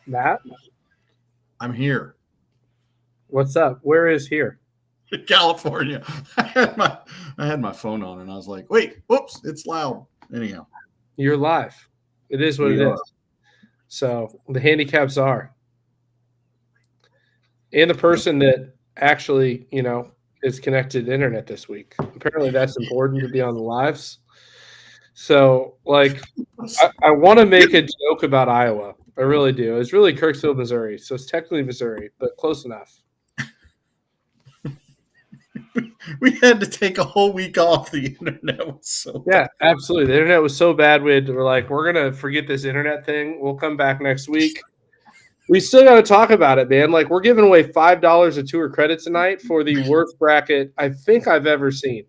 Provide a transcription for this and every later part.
Matt, I'm here. what's up? Where is here? California. I had my phone on and I was like, wait, whoops, it's loud. Anyhow, You're live. It is what we it are. is. So the handicaps are. And the person that actually, is connected to the internet this week. Apparently that's important to be on the lives. So, I want to make a joke about Iowa. I really do. It's really Kirksville, Missouri. So it's technically Missouri, but close enough. We had to take a whole week off. The internet was so Yeah, absolutely. The internet was so bad. We're like, we're going to forget this internet thing. We'll come back next week. We still got to talk about it, man. Like, we're giving away $5 of tour credit tonight for the worst bracket I think I've ever seen.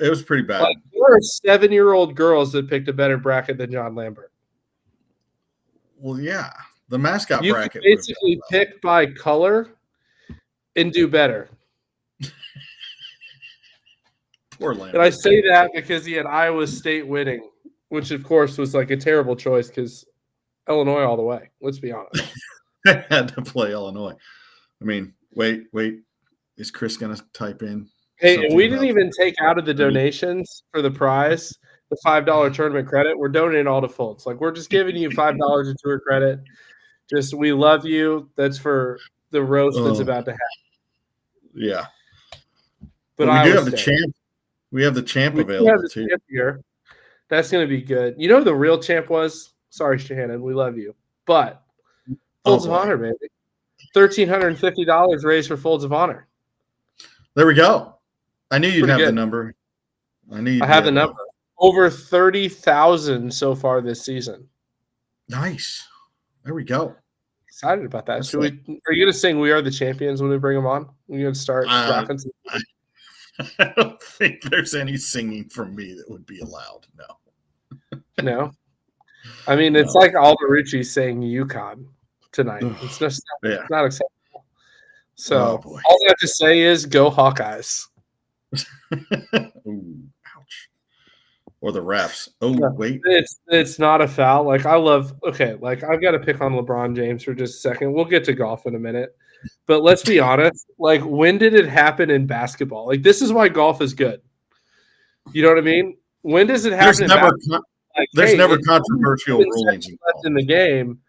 It was pretty bad. Like, there are 7-year-old girls that picked a better bracket than John Lambert. Well, yeah. The mascot You bracket. can basically pick by color and do better. Poor Lambert. And I say that because he had Iowa State winning, which, of course, was like a terrible choice because Illinois all the way. Let's be honest. I had to play Illinois. I mean, wait. Is Chris going to type in? Hey, and we didn't even take out of the donations for the prize the $5 tournament credit. We're donating all to Fultz. Like, we're just giving you $5 of tour credit. Just, we love you. That's for the roast that's about to happen. Yeah. But we do have the champ. We have the champ available too. Champ here. That's going to be good. You know who the real champ was? Sorry, Shannon. We love you. But Folds of Honor, baby. $1,350 raised for Folds of Honor. There we go. I knew you'd have the number. I have the number. Over 30,000 so far this season. Nice. There we go. Excited about that. Are you going to sing "We Are the Champions" when we bring them on? Are you going to start rocking some? I don't think there's any singing from me that would be allowed. No. No. I mean, it's like Alderucci saying UConn tonight. It's just it's not acceptable. So all I have to say is go Hawkeyes. Ooh, ouch. Or the refs. Oh, wait. It's not a foul. Like, I've got to pick on LeBron James for just a second. We'll get to golf in a minute. But let's be honest. Like, when did it happen in basketball? Like, this is why golf is good. You know what I mean? When does it happen in basketball? There's never controversial rulings left in the game.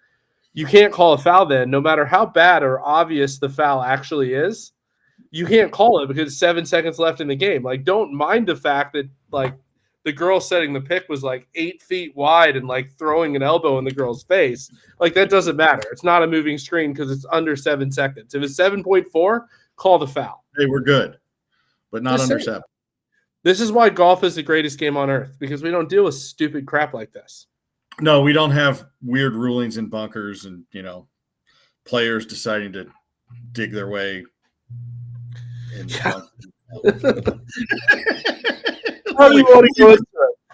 You can't call a foul then, no matter how bad or obvious the foul actually is. You can't call it because 7 seconds left in the game. Like, don't mind the fact that, like, the girl setting the pick was like 8 feet wide and like throwing an elbow in the girl's face. Like, that doesn't matter. It's not a moving screen because it's under 7 seconds. If it's 7.4, call the foul. Hey, we're good, but not under 7. This is why golf is the greatest game on earth, because we don't deal with stupid crap like this. No, we don't have weird rulings in bunkers and, players deciding to dig their way in the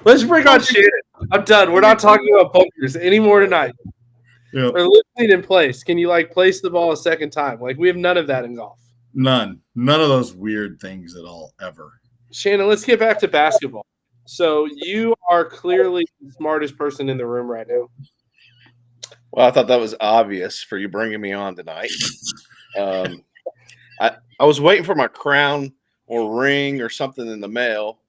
Let's bring on Shannon. I'm done. We're not talking about bunkers anymore tonight. Yep. Or lifting in place. Can you place the ball a second time? Like, we have none of that in golf. None of those weird things at all, ever. Shannon, let's get back to basketball. So you are clearly the smartest person in the room right now. Well, I thought that was obvious for you bringing me on tonight. I was waiting for my crown or ring or something in the mail,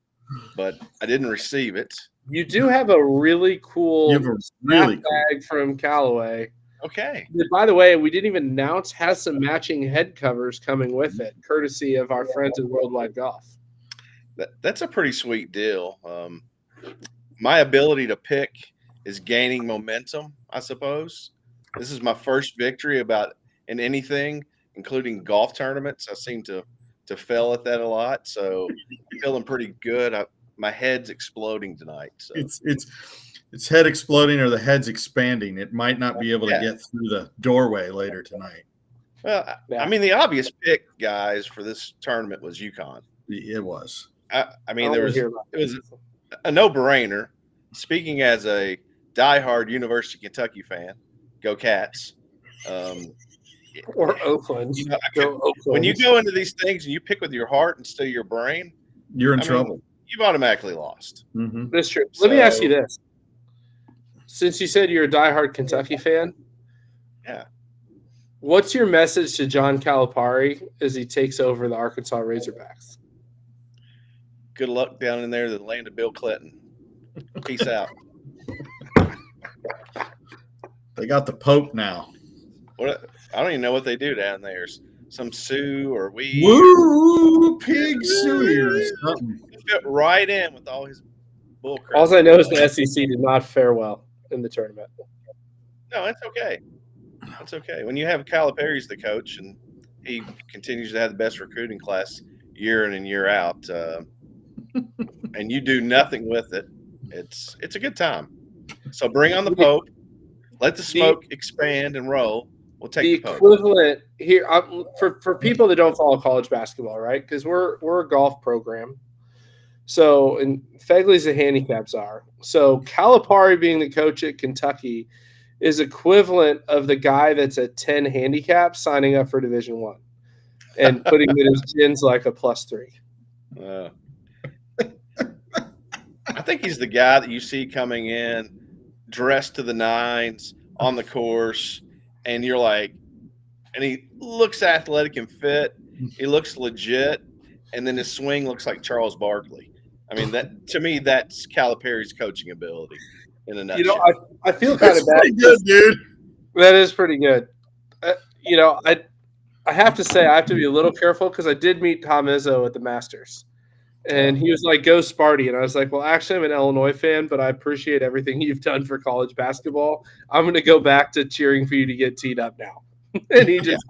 but I didn't receive it. You do have a really cool bag from Callaway. Okay. By the way, we didn't even announce has some matching head covers coming with it, courtesy of our friends at Worldwide Golf. That's a pretty sweet deal. My ability to pick is gaining momentum, I suppose. This is my first victory in anything, including golf tournaments. I seem to fail at that a lot, so I'm feeling pretty good. My head's exploding tonight. So. It's head exploding or the head's expanding. It might not be able to get through the doorway later tonight. Well, I mean, the obvious pick, guys, for this tournament was UConn. It was. I mean, it was a no-brainer. Speaking as a diehard University of Kentucky fan, go Cats. Or Oakland. When you go into these things and you pick with your heart instead of your brain, you're in trouble. You've automatically lost. Mm-hmm. That's true. Let me ask you this. Since you said you're a diehard Kentucky fan, Yeah. What's your message to John Calipari as he takes over the Arkansas Razorbacks? Good luck down in there, the land of Bill Clinton. Peace out. They got the Pope now. What? I don't even know what they do down there. Some Sioux or we. Woo, pig suey or something. Fit right in with all his bull crap. All I know is the SEC did not fare well in the tournament. No, it's okay. It's okay. When you have Calipari's the coach and he continues to have the best recruiting class year in and year out, and you do nothing with it, it's a good time. So bring on the Pope. Let the smoke expand and roll. We'll take the Pope. Equivalent here for people that don't follow college basketball, right? Because we're a golf program. So, and Fegley's a handicap czar. So Calipari being the coach at Kentucky is equivalent of the guy that's at 10 handicap signing up for Division I and putting in his chins like a +3. I think he's the guy that you see coming in dressed to the nines on the course, and you're like, and he looks athletic and fit. He looks legit, and then his swing looks like Charles Barkley. I mean, that to me, that's Calipari's coaching ability in a nutshell. You know, I feel kind of bad. Pretty good, dude. That is pretty good. You know, I have to say I have to be a little careful because I did meet Tom Izzo at the Masters. And he was like, go Sparty. And I was like, well, actually, I'm an Illinois fan, but I appreciate everything you've done for college basketball. I'm going to go back to cheering for you to get teed up now. And he just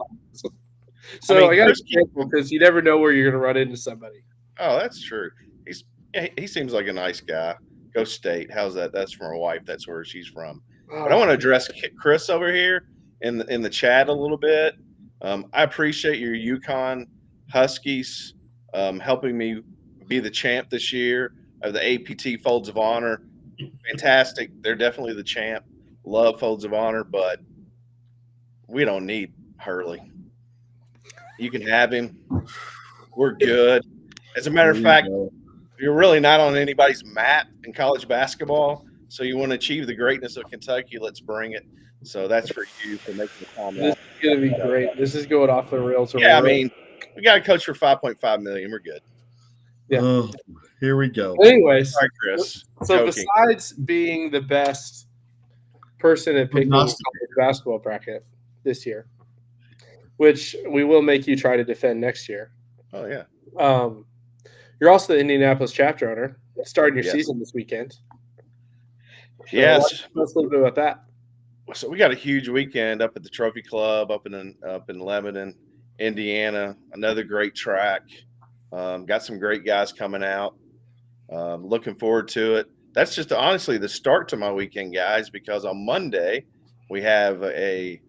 So I got to be careful because you never know where you're going to run into somebody. Oh, that's true. He seems like a nice guy. Go State. How's that? That's from her wife. That's where she's from. But I want to address Chris over here in the chat a little bit. I appreciate your UConn Huskies helping me be the champ this year of the APT Folds of Honor. Fantastic. They're definitely the champ. Love Folds of Honor, but we don't need Hurley. You can have him. We're good. As a matter of fact, you're really not on anybody's map in college basketball. So you want to achieve the greatness of Kentucky, let's bring it. So that's for you for making the comment. This is going to be great. This is going off the rails. Yeah, I mean, we got a coach for $5.5 million. We're good. Yeah. Oh, here we go. Anyways, Sorry, Chris. So besides being the best person at picking the college basketball bracket this year, which we will make you try to defend next year. Oh, yeah. You're also the Indianapolis chapter owner, starting your season this weekend. So yes. Let's a little bit about that. So we got a huge weekend up at the Trophy Club up in Lebanon, Indiana. Another great track. Got some great guys coming out. Looking forward to it. That's just honestly the start to my weekend, guys, because on Monday we have a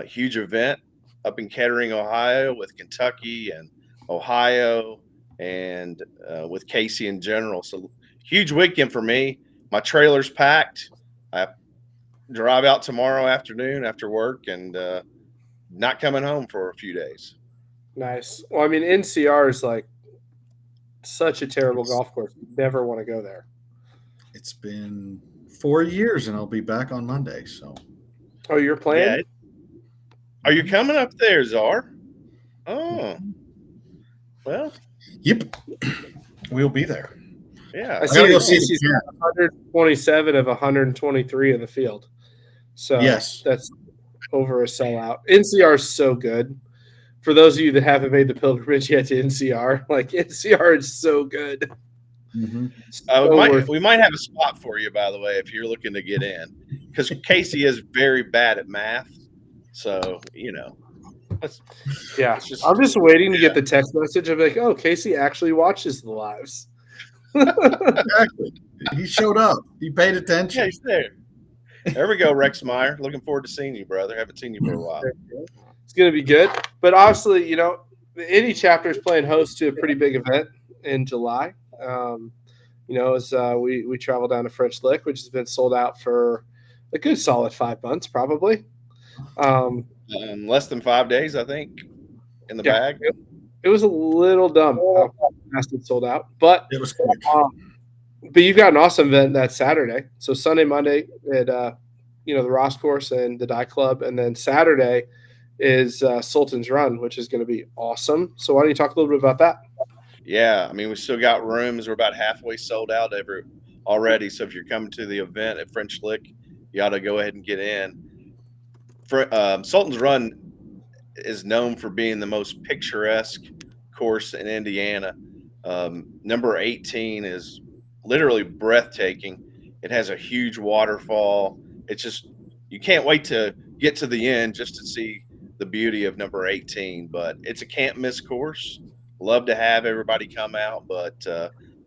huge event up in Kettering, Ohio with Kentucky and Ohio and with Casey in general. So huge weekend for me. My trailer's packed. I drive out tomorrow afternoon after work and not coming home for a few days. Nice. Well, I mean, NCR is like such a terrible golf course. You never want to go there. It's been 4 years, and I'll be back on Monday. So, oh, you're playing? Yeah. Are you coming up there, Czar? Oh, well. Yep, we'll be there. Yeah, I see he's 127 of 123 in the field. So yes, that's over a sellout. NCR is so good. For those of you that haven't made the pilgrimage yet to NCR, like NCR is so good. Mm-hmm. We might have a spot for you, by the way, if you're looking to get in, because Casey is very bad at math. So I'm just waiting to get the text message of like, oh, Casey actually watches the lives. Exactly. He showed up. He paid attention. Yeah, he's there. There we go, Rex Meyer. Looking forward to seeing you, brother. Haven't seen you for a while. It's going to be good. But obviously, the Indy chapter is playing host to a pretty big event in July. As we travel down to French Lick, which has been sold out for a good solid 5 months, probably. Less than 5 days, I think, in the bag. It was a little dumb how fast it sold out, but it was quick. But you've got an awesome event that Saturday. So Sunday, Monday at the Ross course and the Die Club. And then Saturday is Sultan's Run, which is going to be awesome. So why don't you talk a little bit about that? Yeah, I mean, we still got rooms. We're about halfway sold out already. So if you're coming to the event at French Lick, you ought to go ahead and get in. Sultan's Run is known for being the most picturesque course in Indiana. Number 18 is literally breathtaking. It has a huge waterfall. It's just, you can't wait to get to the end just to see the beauty of number 18. But it's a can't miss course. Love to have everybody come out, but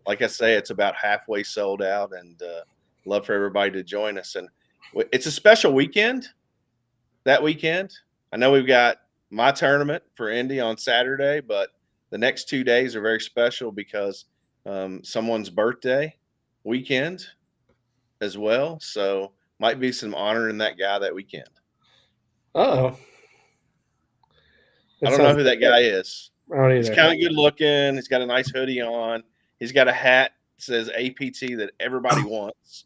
like I say, it's about halfway sold out, and love for everybody to join us. And it's a special weekend. That weekend, I know we've got my tournament for Indy on Saturday, but the next 2 days are very special because someone's birthday weekend as well. So might be some honor in that guy that weekend. Uh-oh. I don't know who that guy is. I don't He's either. kind of good looking. He's got a nice hoodie on. He's got a hat that says APT that everybody wants,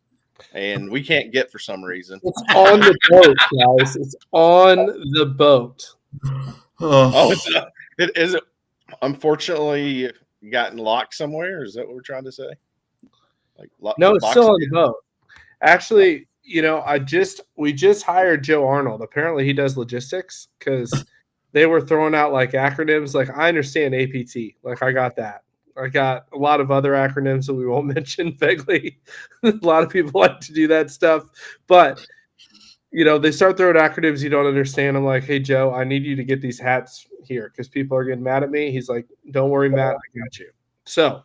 and we can't get for some reason. It's on the boat, guys. It's on the boat. Oh, it is. It unfortunately gotten locked somewhere. Is that what we're trying to say? No, it's still on the boat. Actually, we just hired Joe Arnold. Apparently, he does logistics because they were throwing out like acronyms. Like, I understand APT. Like, I got that. I got a lot of other acronyms that we won't mention vaguely. A lot of people like to do that stuff, but they start throwing acronyms you don't understand. I'm like, hey, Joe, I need you to get these hats here because people are getting mad at me. He's like, don't worry, Matt, I got you. So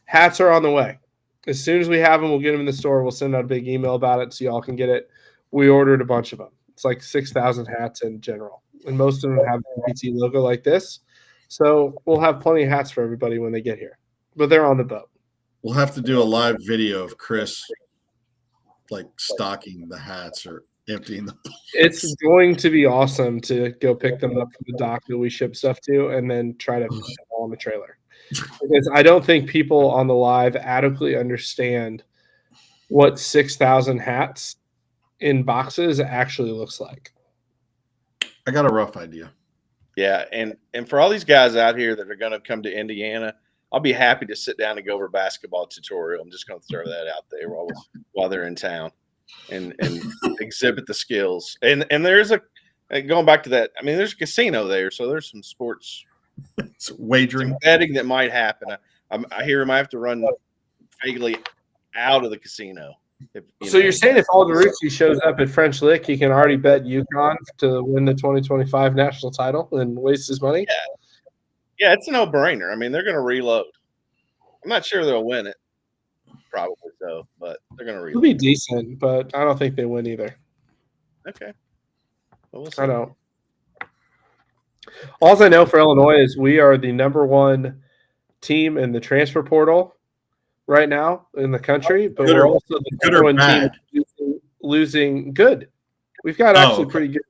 hats are on the way. As soon as we have them, we'll get them in the store. We'll send out a big email about it so y'all can get it. We ordered a bunch of them. It's like 6,000 hats in general, and most of them have the APT logo like this. So we'll have plenty of hats for everybody when they get here, but they're on the boat. We'll have to do a live video of Chris like stocking the hats or emptying the box. It's going to be awesome to go pick them up from the dock that we ship stuff to and then try to put them all on the trailer. Because I don't think people on the live adequately understand what 6,000 hats in boxes actually looks like. I got a rough idea. Yeah, and for all these guys out here that are going to come to Indiana, I'll be happy to sit down and go over a basketball tutorial. I'm just going to throw that out there while they're in town and exhibit the skills. And there's going back to that, I mean, there's a casino there, so there's some sports it's wagering, some betting that might happen. I hear him. I have to run vaguely out of the casino. You're saying if Alderucci shows up at French Lick, he can already bet UConn to win the 2025 national title and waste his money? Yeah, it's a no-brainer. I mean, they're going to reload. I'm not sure they'll win it. Probably so, but they're going to reload. It'll be decent, but I don't think they win either. Okay. Well, we'll see. I don't. All I know for Illinois is we are the number one team in the transfer portal right now in the country, but we're also the number one team losing good. We've got actually pretty good.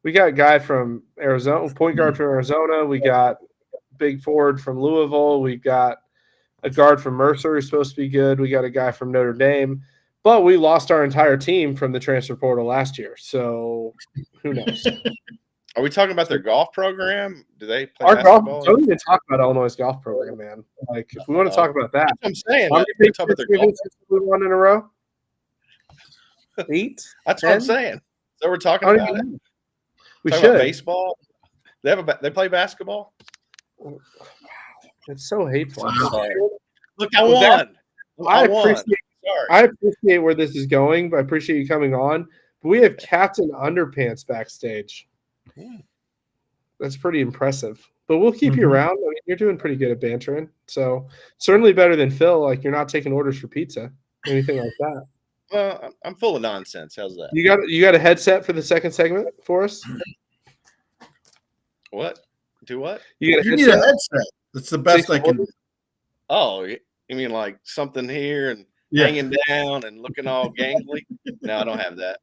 We got a guy from Arizona, point guard from Arizona. We got big forward from Louisville. We got a guard from Mercer who's supposed to be good. We got a guy from Notre Dame, but we lost our entire team from the transfer portal last year. So who knows? Are we talking about their golf program? Do they play our basketball? Golf, don't even talk about Illinois' golf program, man. Like, if we want to talk about that, that's what I'm saying. We won in a row. 8. That's 10? what I'm saying. So we're talking about it. We talking should about baseball. They play basketball. It's so hateful. Look, I won. I appreciate where this is going, but I appreciate you coming on. But we have Captain Underpants backstage. That's pretty impressive. But we'll keep you around. I mean, you're doing pretty good at bantering. So certainly better than Phil. Like, you're not taking orders for pizza, anything like that. Well, I'm full of nonsense. How's that? You got a headset for the second segment for us? What? Do what? You need a headset. That's the best I can do. Oh, you mean like something here and hanging down and looking all gangly? No, I don't have that.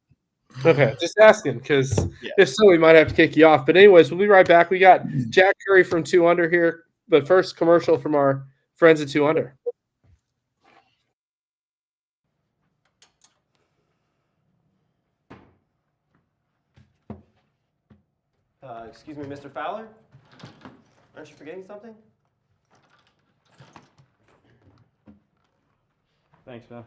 Okay, just asking because if so, we might have to kick you off. But anyways, we'll be right back. We got Jack Curry from 2 Under here, but first commercial from our friends at 2 Under. Excuse me, Mr. Fowler? Aren't you forgetting something? Thanks, man.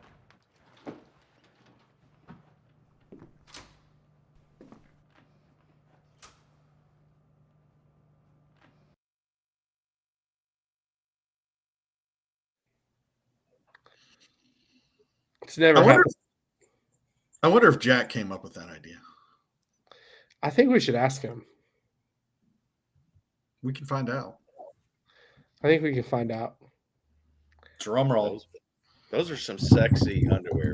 It's never happened. I wonder if Jack came up with that idea. I think we should ask him. We can find out. I think we can find out. Drum roll. Those are some sexy underwear.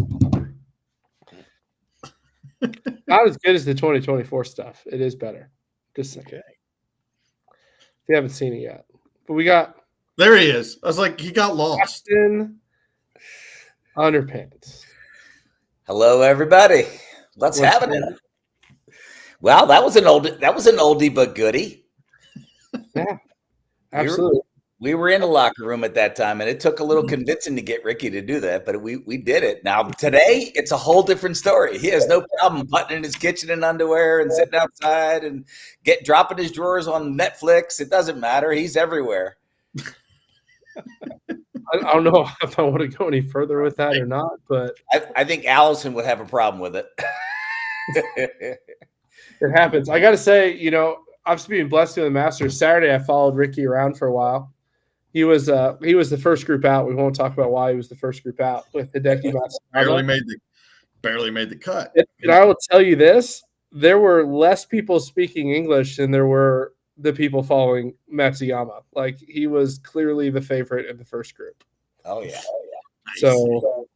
Not as good as the 2024 stuff. It is better. Just saying. Okay. If you haven't seen it yet. But we got There he is. I was like, he got lost. Austin Underpants. Hello, everybody. What's happening? Well, that was an oldie but goodie. Yeah, absolutely. We were in the locker room at that time, and it took a little convincing to get Ricky to do that, but we did it. Now, today, it's a whole different story. He has no problem putting in his kitchen in underwear and sitting outside and dropping his drawers on Netflix. It doesn't matter. He's everywhere. I don't know if I want to go any further with that or not, but I think Allison would have a problem with it. it happens. I got to say, I've been blessed with the Masters. Saturday, I followed Ricky around for a while. He was the first group out. We won't talk about why he was the first group out with Hideki Matsuyama. Barely made the cut. And I will tell you this: there were less people speaking English than there were the people following Matsuyama. Like, he was clearly the favorite in the first group. Oh yeah. Nice. So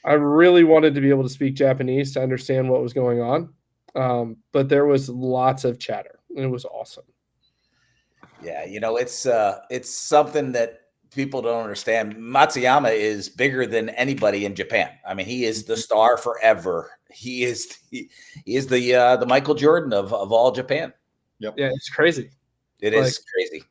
I really wanted to be able to speak Japanese to understand what was going on, but there was lots of chatter. It was awesome. Yeah, it's something that people don't understand. Matsuyama is bigger than anybody in Japan. I mean, he is the star forever. He is the Michael Jordan of all Japan. Yep. Yeah, it's crazy. It is crazy.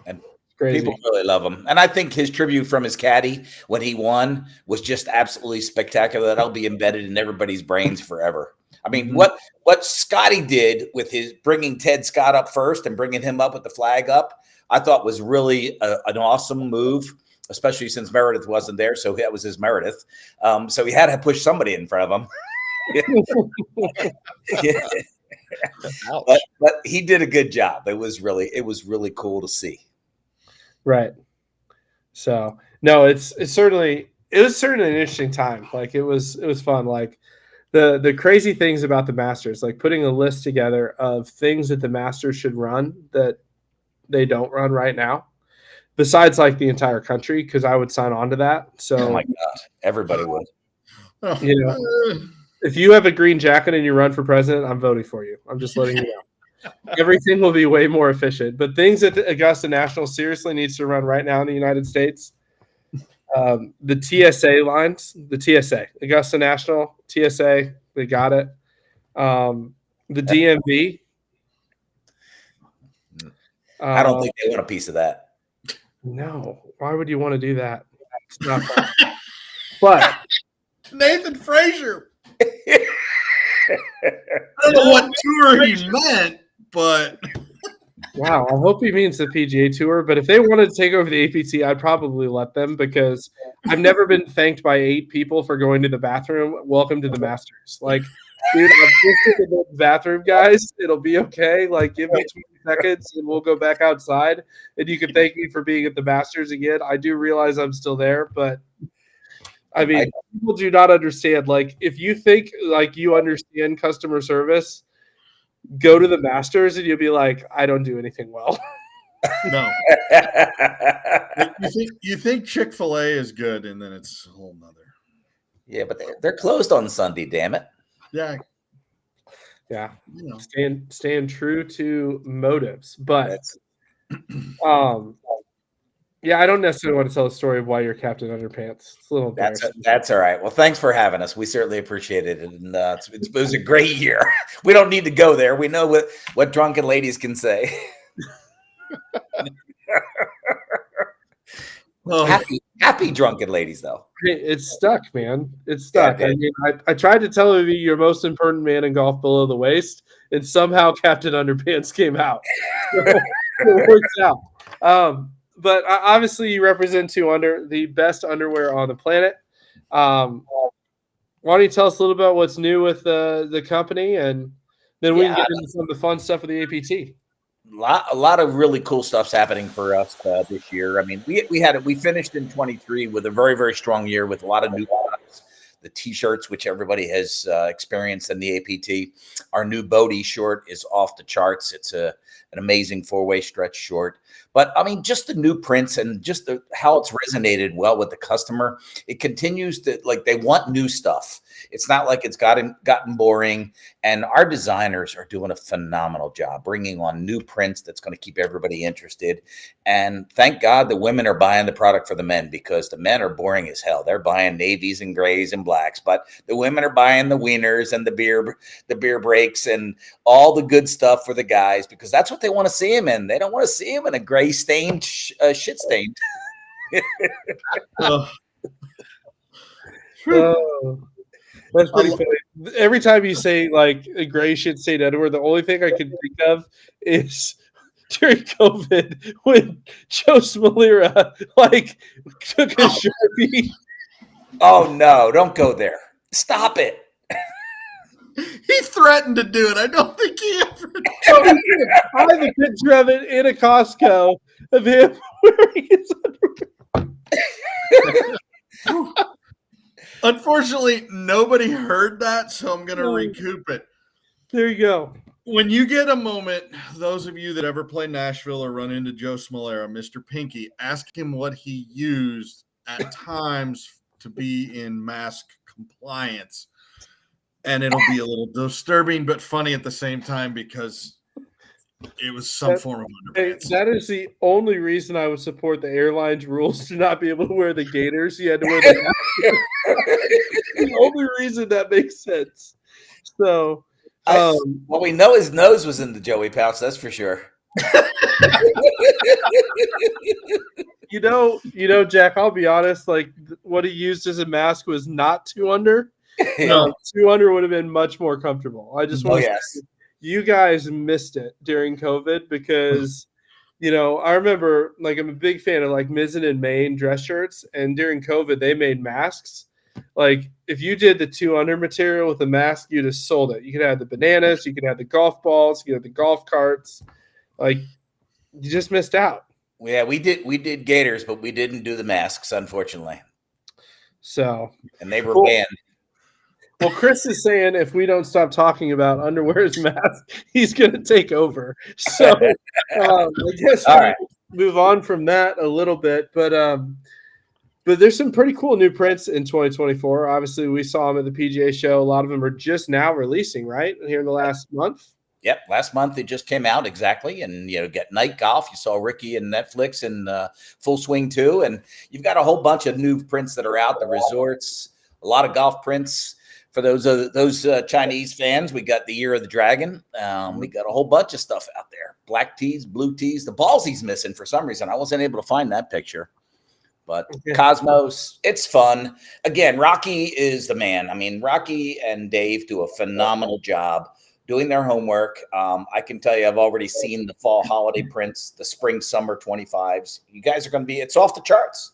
And Crazy. people really love him. And I think his tribute from his caddy when he won was just absolutely spectacular. That'll be embedded in everybody's brains forever. I mean, what Scotty did with his bringing Ted Scott up first and bringing him up with the flag up, I thought was really an awesome move, especially since Meredith wasn't there. So that was his Meredith. So he had to push somebody in front of him. Yeah. But he did a good job. It was really cool to see. Right. So no, it was certainly an interesting time. Like, it was fun. Like, the crazy things about the Masters, like putting a list together of things that the Masters should run that they don't run right now, besides like the entire country, because I would sign on to that. So, oh my God, everybody would. If you have a green jacket and you run for president, I'm voting for you. I'm just letting you know. Everything will be way more efficient. But things that the Augusta National seriously needs to run right now in the United States, the TSA lines, Augusta National, TSA, they got it. The DMV. I don't think they want a piece of that. No. Why would you want to do that? It's not fun. But Nathan Frazier. I don't know what tour he meant, but wow, I hope he means the PGA Tour. But if they wanted to take over the APT, I'd probably let them, because I've never been thanked by 8 people for going to the bathroom. Welcome to the Masters. Like, dude, I'm just in the bathroom, guys. It'll be okay. Like, give me 20 seconds and we'll go back outside. And you can thank me for being at the Masters again. I do realize I'm still there, but I mean, people do not understand. Like, if you think like you understand customer service, go to the Masters and you'll be like, I don't do anything well. no. You think Chick-fil-A is good, and then it's a whole nother. Yeah, but they're closed on Sunday, damn it. Yeah. Yeah. Staying true to motives. But yeah, I don't necessarily want to tell the story of why you're Captain Underpants. It's a little embarrassing. That's all right. Well, thanks for having us. We certainly appreciate it. And it was a great year. We don't need to go there. We know what drunken ladies can say. Happy drunken ladies, though. It's stuck, man. It's stuck. Yeah, I mean, I tried to tell you your most important man in golf below the waist and somehow Captain Underpants came out. So it works out. But obviously, you represent 2 Under, the best underwear on the planet. Why don't you tell us a little about what's new with the company, and then we can get into some of the fun stuff with the APT. A lot of really cool stuff's happening for us this year. I mean, we finished in 23 with a very, very strong year with a lot of new products. The T-shirts, which everybody has experienced in the APT. Our new Bodie short is off the charts. It's an amazing 4-way stretch short. But I mean, just the new prints and just how it's resonated well with the customer. It continues to, like, they want new stuff. It's not like it's gotten boring. And our designers are doing a phenomenal job bringing on new prints that's going to keep everybody interested. And thank God the women are buying the product for the men, because the men are boring as hell. They're buying navies and grays and blacks, but the women are buying the wieners and the beer breaks and all the good stuff for the guys, because that's what they want to see them in. They don't want to see them in a gray stained shit stained. Oh, that's pretty funny. Every time you say like a gray shit stained underwear, the only thing I can think of is during COVID when Joe Smalera like took a Sharpie. Oh no, don't go there. Stop it. He threatened to do it. I don't think he ever did. I have a picture of it in a Costco of him wearing his underwear. Unfortunately, nobody heard that, so I'm going to recoup it. There you go. When you get a moment, those of you that ever play Nashville or run into Joe Smalera, Mr. Pinky, ask him what he used at times to be in mask compliance. And it'll be a little disturbing, but funny at the same time, because it was some form of underpants. That is the only reason I would support the airline's rules to not be able to wear the gaiters. You had to wear the mask. The only reason that makes sense. So, well, we know his nose was in the Joey pouch. That's for sure. you know, Jack, I'll be honest. Like, what he used as a mask was not 2 Under. No, 2 Under would have been much more comfortable. I just want to say, you guys missed it during COVID, because, you know, I remember, like, I'm a big fan of like Mizzen and Maine dress shirts, and during COVID they made masks. Like, if you did the 2 Under material with a mask, you'd have sold it. You could have the bananas, you could have the golf balls, you could have the golf carts. Like, you just missed out. Yeah, we did gaiters, but we didn't do the masks, unfortunately. So, and they were banned. Well, Chris is saying if we don't stop talking about underwear as mask, he's going to take over. So I guess we'll move on from that a little bit. But there's some pretty cool new prints in 2024. Obviously, we saw them at the PGA show. A lot of them are just now releasing, right, here in the last month. Yep, last month it just came out, exactly. And, you know, get Night Golf. You saw Ricky and Netflix in full swing too. And you've got a whole bunch of new prints that are out, the resorts, a lot of golf prints. For those Chinese fans, we got the Year of the Dragon. We got a whole bunch of stuff out there. Black tees, blue tees. The ballsy's missing for some reason. I wasn't able to find that picture. But Cosmos, it's fun. Again, Rocky is the man. I mean, Rocky and Dave do a phenomenal job doing their homework. I can tell you, I've already seen the fall holiday prints, the spring, summer 25s. You guys are going to be, it's off the charts.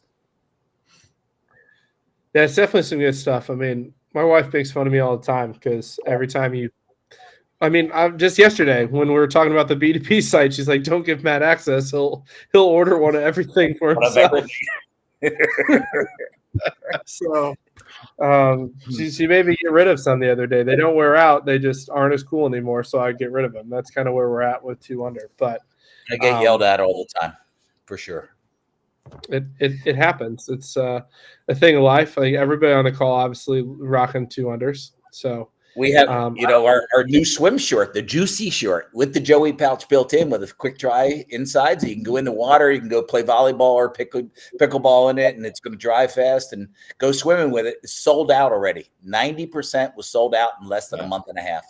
Yeah, it's definitely some good stuff. I mean, my wife makes fun of me all the time because every time just yesterday when we were talking about the B2B site, she's like, "Don't give Matt access. He'll order one of everything for himself." So she made me get rid of some the other day. They don't wear out. They just aren't as cool anymore. So I get rid of them. That's kind of where we're at with 2 Under. But I get yelled at all the time, for sure. It happens. It's a thing of life. Like, everybody on the call obviously rocking 2 Unders. So we have our new swim short, the Juicy short, with the Joey pouch built in with a quick dry inside, so you can go in the water, you can go play volleyball or pickleball in it, and it's going to dry fast and go swimming with it. It's sold out already. 90% was sold out in less than a month and a half.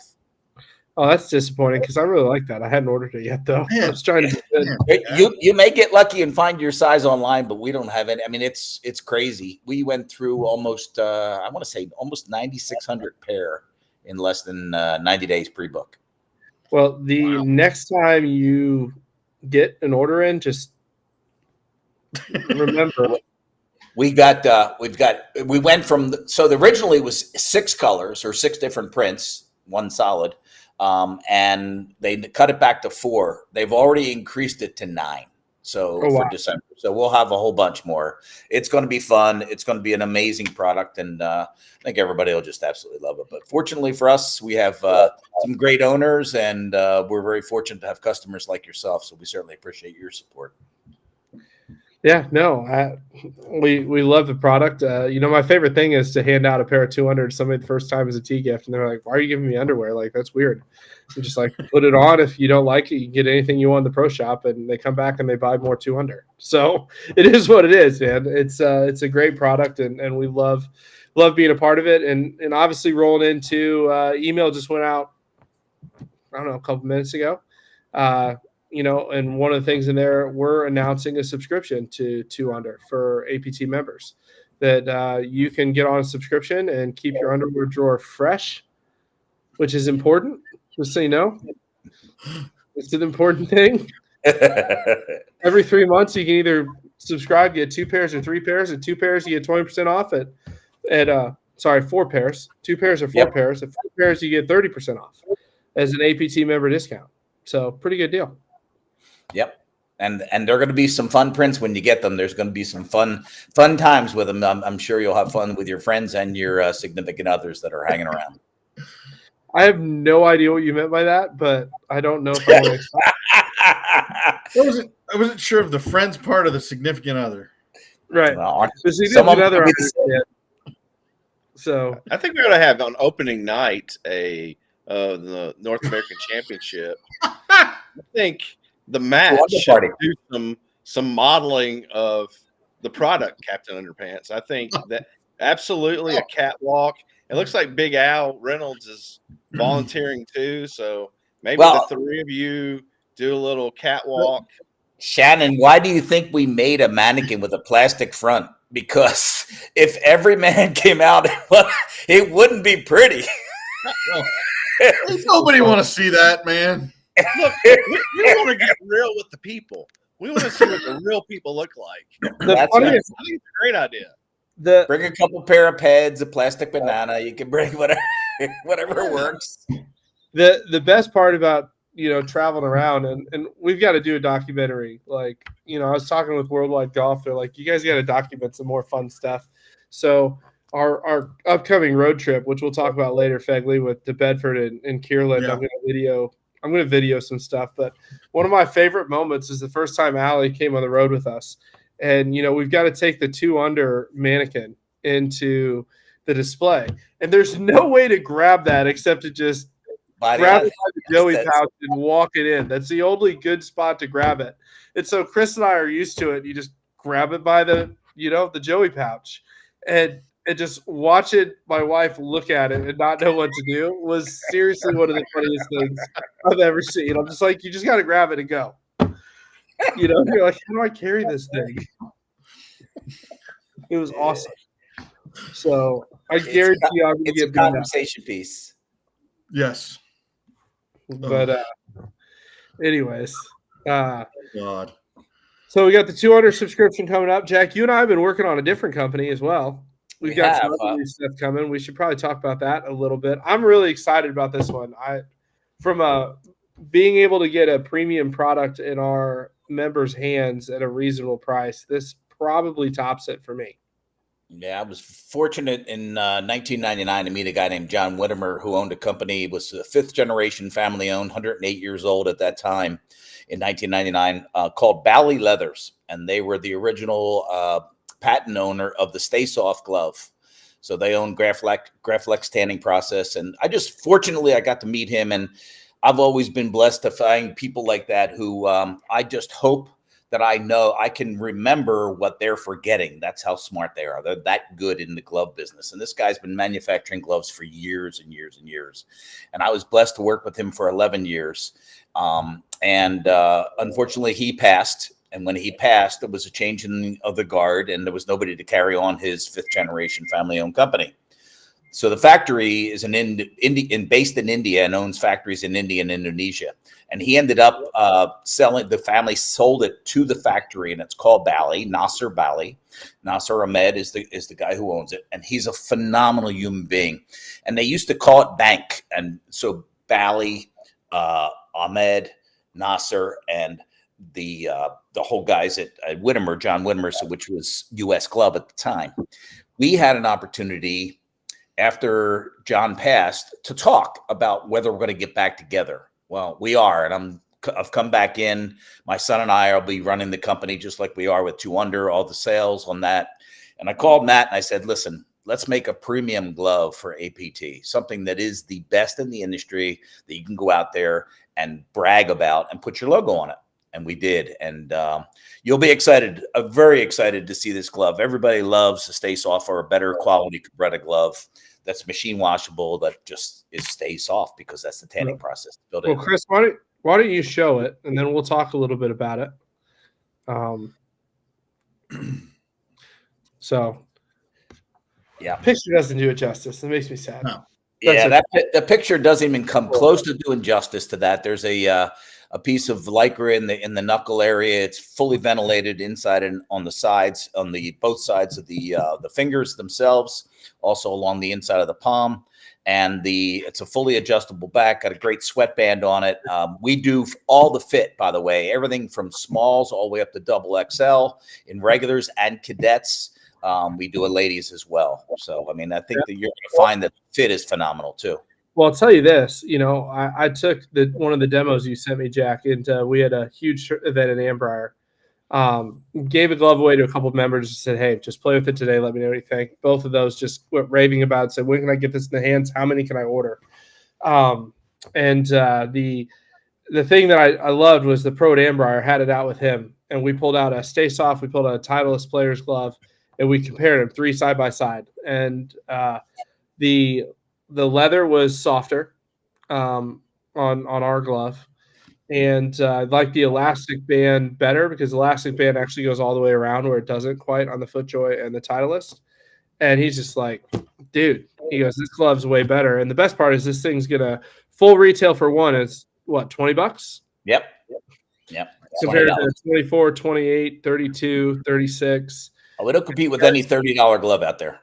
Oh, that's disappointing because I really like that. I hadn't ordered it yet, though. I was trying to. You may get lucky and find your size online, but we don't have any. I mean, it's crazy. We went through almost, I want to say, almost 9,600 pair in less than 90 days pre-book. Well, the next time you get an order in, just remember. We went from originally it was 6 colors or 6 different prints, one solid, and they cut it back to 4. They've already increased it to 9. So Oh, for wow. December, so we'll have a whole bunch more. It's going to be fun. It's going to be an amazing product, and I think everybody will just absolutely love it. But fortunately for us, we have some great owners, and we're very fortunate to have customers like yourself. So we certainly appreciate your support. Yeah, no, we love the product. My favorite thing is to hand out a pair of 200 to somebody the first time as a tea gift, and they're like, "Why are you giving me underwear? Like, that's weird." You just like put it on. If you don't like it, you can get anything you want in the pro shop, and they come back and they buy more 200. So it is what it is, man. It's a great product, and we love being a part of it. And obviously rolling into email just went out, I don't know, a couple minutes ago. And one of the things in there, we're announcing a subscription to 2 Under for APT members that you can get on a subscription and keep your underwear drawer fresh, which is important. Just so you know, it's an important thing. Every 3 months, you can either subscribe, get 2 pairs or 3 pairs. At 2 pairs, you get 20% off. At 4 pairs, 2 pairs or 4 Yep. pairs. At 4 pairs, you get 30% off as an APT member discount. So pretty good deal. Yep. And there are going to be some fun prints when you get them. There's going to be some fun times with them. I'm sure you'll have fun with your friends and your significant others that are hanging around. I have no idea what you meant by that, but I don't know if I want to explain. I wasn't sure of the friends part of the significant other. Right. Well, The some significant of them other, will I be the understand. So I think we ought to have on opening night the North American Championship. I think the match should do some modeling of the product, Captain Underpants. I think that absolutely a catwalk. It looks like Big Al Reynolds is volunteering too, so maybe the 3 of you do a little catwalk. Shannon, why do you think we made a mannequin with a plastic front? Because if every man came out, it wouldn't be pretty. Nobody want to see that, man. Look, we want to get real with the people. We want to see what the real people look like. the funniest, I think it's a great idea. Bring a couple pair of pads, a plastic banana. You can bring whatever works. The best part about traveling around, and we've got to do a documentary. Like, I was talking with Worldwide Golf. They're like, you guys got to document some more fun stuff. So our upcoming road trip, which we'll talk about later, Fegley, to Bedford and Kierland, Yeah. I'm going to video some stuff. But one of my favorite moments is the first time Allie came on the road with us. And, we've got to take the 2 Under mannequin into the display. And there's no way to grab that except to just grab it by the Joey pouch and walk it in. That's the only good spot to grab it. And so Chris and I are used to it. You just grab it by the Joey pouch. And just watching my wife look at it and not know what to do was seriously one of the funniest things I've ever seen. I'm just like, you just got to grab it and go. You're like, how do I carry this thing? It was awesome. So I guarantee you I'm going to get a conversation piece. Yes. But anyways. God. So we got the 200 subscription coming up. Jack, you and I have been working on a different company as well. We've got some other new stuff coming. We should probably talk about that a little bit. I'm really excited about this one. From being able to get a premium product in our members' hands at a reasonable price, this probably tops it for me. Yeah, I was fortunate in 1999 to meet a guy named John Whittemer who owned a company. It was a 5th generation family owned, 108 years old at that time in 1999, called Bally Leathers. And they were the original patent owner of the Stay Soft glove. So they own Graflex tanning process. And fortunately, I got to meet him. And I've always been blessed to find people like that who I just hope that I know I can remember what they're forgetting. That's how smart they are. They're that good in the glove business. And this guy's been manufacturing gloves for years and years and years. And I was blessed to work with him for 11 years. Unfortunately, he passed. And when he passed, there was a change of the guard, and there was nobody to carry on his 5th generation family-owned company. So the factory is based in India and owns factories in India and Indonesia. And he ended up selling. The family sold it to the factory, and it's called Bali, Nasser Bali. Nasser Ahmed is the guy who owns it, and he's a phenomenal human being. And they used to call it Bank, and so Bali, Ahmed, Nasser, and the whole guys at Whittemer, John Whittemer, which was U.S. Glove at the time. We had an opportunity after John passed to talk about whether we're going to get back together. Well, we are, and I've come back in. My son and I will be running the company just like we are with 2 Under, all the sales on that. And I called Matt and I said, listen, let's make a premium glove for APT, something that is the best in the industry that you can go out there and brag about and put your logo on it. And we did. And you'll be excited, very excited to see this glove. Everybody loves the Stay Soft or a better quality Cabretta glove that's machine washable, that just stays soft because that's the tanning process. Well, Chris, why don't you show it, and then we'll talk a little bit about it. So, yeah, picture doesn't do it justice. It makes me sad. No. Yeah, the picture doesn't even come close to doing justice to that. There's a piece of lycra in the knuckle area. It's fully ventilated inside and on the sides, on both sides of the fingers themselves, also along the inside of the palm. And it's a fully adjustable back, got a great sweatband on it. We do all the fit, by the way, everything from smalls all the way up to double XL in regulars and cadets. We do a ladies as well. So, I mean, I think that you're going to find that fit is phenomenal too. Well, I'll tell you this, I took one of the demos you sent me, Jack, and we had a huge event in Ambrier. Gave a glove away to a couple of members and said, hey, just play with it today. Let me know what you think. Both of those just went raving about it. Said, when can I get this in the hands? How many can I order? And the thing that I loved was the pro at Ambrier had it out with him. And we pulled out a Stay Soft. We pulled out a Titleist player's glove. And we compared them 3 side by side. And the leather was softer on our glove. And I like the elastic band better because the elastic band actually goes all the way around where it doesn't quite on the FootJoy and the Titleist. And he's just like, dude, he goes, this glove's way better. And the best part is this thing's going to full retail for one. It's what, $20? Yep. Compared to 24, 28, 32, 36. Oh, it'll compete with any $30 glove out there.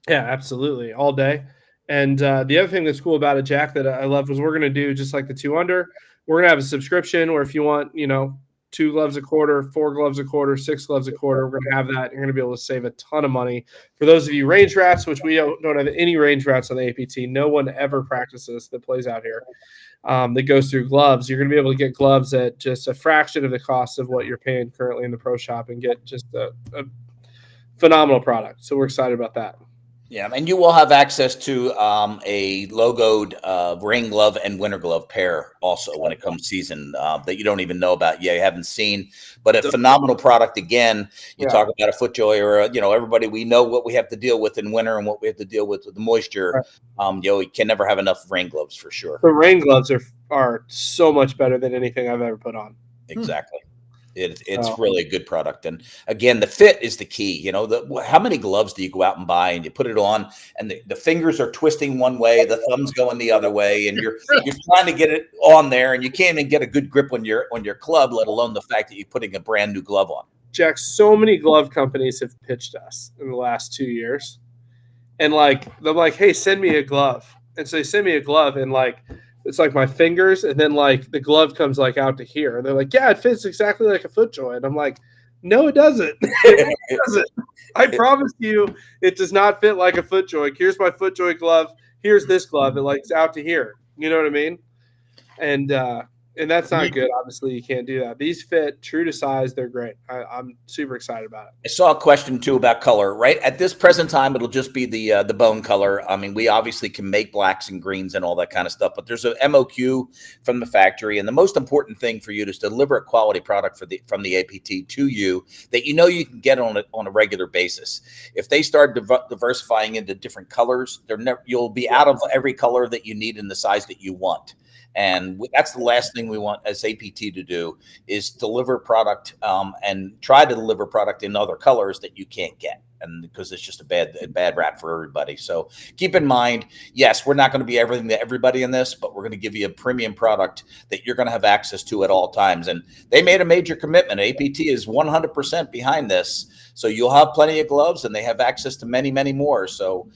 Yeah, absolutely. All day. And the other thing that's cool about it, Jack, that I love was we're going to do just like the 2 Under. We're going to have a subscription where if you want, 2 gloves a quarter, 4 gloves a quarter, 6 gloves a quarter, we're going to have that. You're going to be able to save a ton of money. For those of you range rats, which we don't have any range rats on the APT, no one ever practices that plays out here that goes through gloves. You're going to be able to get gloves at just a fraction of the cost of what you're paying currently in the pro shop and get just a phenomenal product. So we're excited about that. Yeah, and you will have access to a logoed rain glove and winter glove pair also when it comes season that you don't even know about. Yeah, you haven't seen, but a phenomenal product. Again, you talk about a FootJoy or everybody. We know what we have to deal with in winter and what we have to deal with the moisture. Right. You can never have enough rain gloves for sure. The rain gloves are so much better than anything I've ever put on. Exactly. It's really a good product. And again, the fit is the key. How many gloves do you go out and buy and you put it on and the fingers are twisting one way, the thumbs going the other way, and you're trying to get it on there and you can't even get a good grip on your club, let alone the fact that you're putting a brand new glove on. Jack, so many glove companies have pitched us in the last 2 years. And they're like, hey, send me a glove. And so they send me a glove and it's like my fingers, and then the glove comes out to here. And they're like, yeah, it fits exactly like a FootJoy. And I'm like, no, it doesn't. It doesn't. I promise you it does not fit like a FootJoy. Here's my FootJoy glove. Here's this glove. It's out to here. You know what I mean? And that's not good. Obviously, you can't do that. These fit true to size. They're great. I'm super excited about it. I saw a question too about color. Right at this present time, it'll just be the bone color. I mean, we obviously can make blacks and greens and all that kind of stuff, but there's a MOQ from the factory, and the most important thing for you is to deliver a quality product from the APT to you that you can get on a regular basis. If they start diversifying into different colors, you'll be out of every color that you need in the size that you want. And that's the last thing we want as APT to do is deliver product and try to deliver product in other colors that you can't get. and because it's just a bad rap for everybody. So keep in mind, yes, we're not going to be everything to everybody in this, but we're going to give you a premium product that you're going to have access to at all times. And they made a major commitment. APT is 100% behind this. So you'll have plenty of gloves, and they have access to many, many more. So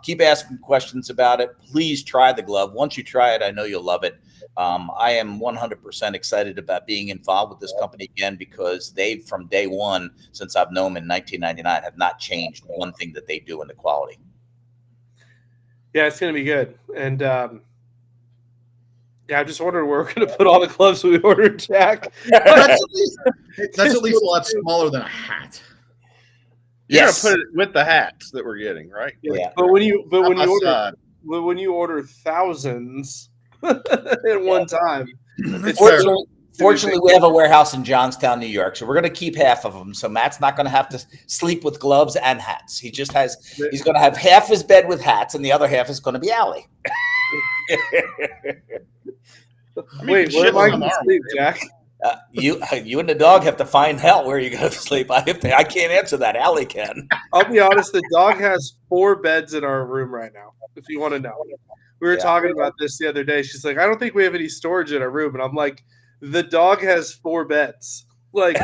keep asking questions about it. Please try the glove. Once you try it, I know you'll love it. I am 100% excited about being involved with this company again, because they, from day one, since I've known them in 1999, have not changed one thing that they do in the quality. Yeah, it's going to be good. And yeah, I just ordered where we're going to put all the gloves we ordered, Jack. That's at least a lot smaller than a hat. You're Yes. gonna put it with the hats that we're getting, right? Yeah. But when you Side. order thousands at one time, That's fair. Fortunately, we have a warehouse in Johnstown, New York, so we're going to keep half of them. So Matt's not going to have to sleep with gloves and hats. He's going to have half his bed with hats, and the other half is going to be Allie. wait, where am I going to sleep, Jack? You and the dog have to find out where you're going to sleep. I can't answer that. Allie can. I'll be honest, the dog has 4 beds in our room right now, if you want to know. We were talking about this the other day. She's like, I don't think we have any storage in our room. And I'm like, the dog has 4 beds. Like,